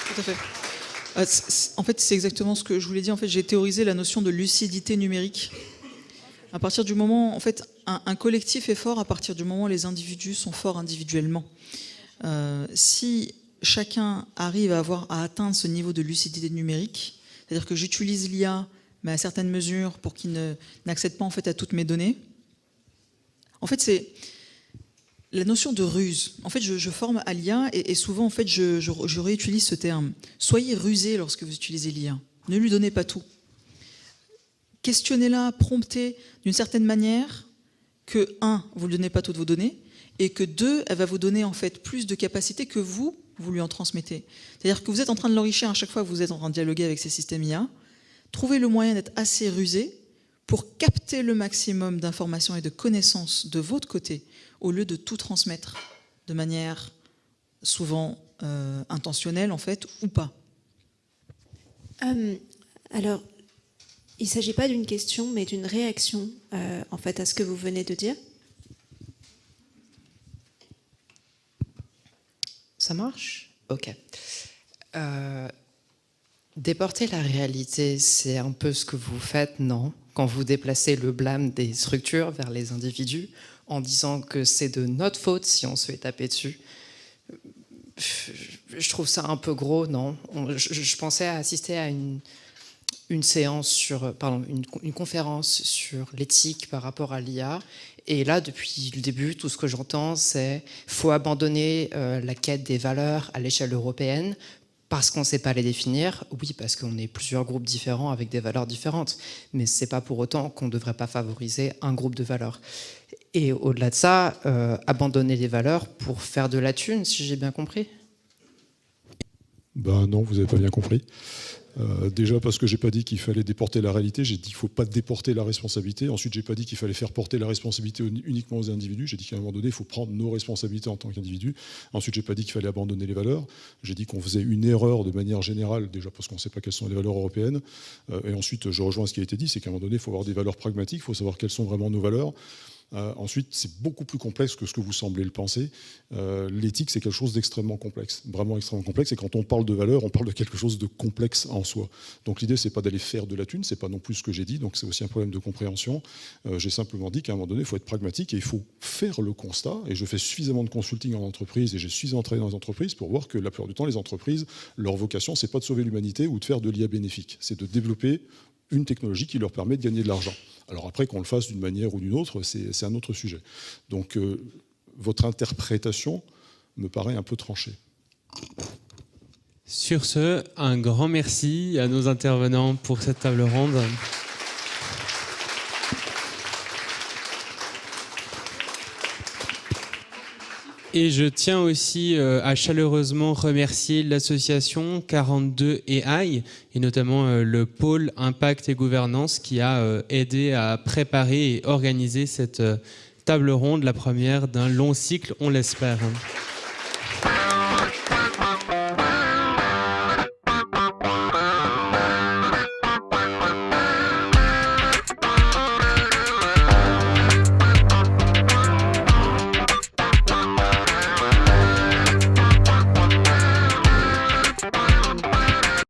Tout à fait. En fait, c'est exactement ce que je voulais dire. En fait, j'ai théorisé la notion de lucidité numérique. À partir du moment, en fait, un collectif est fort à partir du moment où les individus sont forts individuellement. Si chacun arrive à atteindre ce niveau de lucidité numérique, c'est-à-dire que j'utilise l'IA, mais à certaines mesures pour qu'il n'accède pas en fait à toutes mes données. En fait, c'est la notion de ruse. En fait, je forme à l'IA et souvent, en fait, je réutilise ce terme. Soyez rusé lorsque vous utilisez l'IA. Ne lui donnez pas tout. Questionnez-la, promptez d'une certaine manière que, 1, vous ne lui donnez pas toutes vos données, et que 2, elle va vous donner en fait plus de capacités que vous lui en transmettez. C'est-à-dire que vous êtes en train de l'enrichir à chaque fois que vous êtes en train de dialoguer avec ces systèmes IA. Trouvez le moyen d'être assez rusé pour capter le maximum d'informations et de connaissances de votre côté, au lieu de tout transmettre de manière souvent intentionnelle en fait, ou pas. Alors, il ne s'agit pas d'une question, mais d'une réaction en fait, à ce que vous venez de dire. Ça marche ? Ok. Déporter la réalité, c'est un peu ce que vous faites, non ? Quand vous déplacez le blâme des structures vers les individus en disant que c'est de notre faute si on se fait taper dessus. Je trouve ça un peu gros, non ? Je pensais assister à une séance une conférence sur l'éthique par rapport à l'IA. Et là, depuis le début, tout ce que j'entends, c'est qu'il faut abandonner la quête des valeurs à l'échelle européenne Parce qu'on ne sait pas les définir, oui, parce qu'on est plusieurs groupes différents avec des valeurs différentes. Mais ce n'est pas pour autant qu'on ne devrait pas favoriser un groupe de valeurs. Et au-delà de ça, abandonner les valeurs pour faire de la thune, si j'ai bien compris. Ben non, vous n'avez pas bien compris. Déjà parce que j'ai pas dit qu'il fallait déporter la réalité, j'ai dit qu'il ne faut pas déporter la responsabilité. Ensuite, j'ai pas dit qu'il fallait faire porter la responsabilité uniquement aux individus. J'ai dit qu'à un moment donné, il faut prendre nos responsabilités en tant qu'individus. Ensuite, j'ai pas dit qu'il fallait abandonner les valeurs. J'ai dit qu'on faisait une erreur de manière générale, déjà parce qu'on ne sait pas quelles sont les valeurs européennes. Et ensuite, je rejoins ce qui a été dit, c'est qu'à un moment donné, il faut avoir des valeurs pragmatiques, il faut savoir quelles sont vraiment nos valeurs. Ensuite, c'est beaucoup plus complexe que ce que vous semblez le penser. L'éthique, c'est quelque chose d'extrêmement complexe, vraiment extrêmement complexe. Et quand on parle de valeur, on parle de quelque chose de complexe en soi. Donc l'idée, c'est pas d'aller faire de la thune, c'est pas non plus ce que j'ai dit. Donc c'est aussi un problème de compréhension. J'ai simplement dit qu'à un moment donné, il faut être pragmatique et il faut faire le constat. Et je fais suffisamment de consulting en entreprise et j'ai suffisamment travaillé dans les entreprises pour voir que la plupart du temps, les entreprises, leur vocation, c'est pas de sauver l'humanité ou de faire de l'IA bénéfique, c'est de développer une technologie qui leur permet de gagner de l'argent. Alors après, qu'on le fasse d'une manière ou d'une autre, c'est un autre sujet. Donc votre interprétation me paraît un peu tranchée. Sur ce, un grand merci à nos intervenants pour cette table ronde. Et je tiens aussi à chaleureusement remercier l'association 42 AI et notamment le pôle Impact et Gouvernance qui a aidé à préparer et organiser cette table ronde, la première d'un long cycle, on l'espère.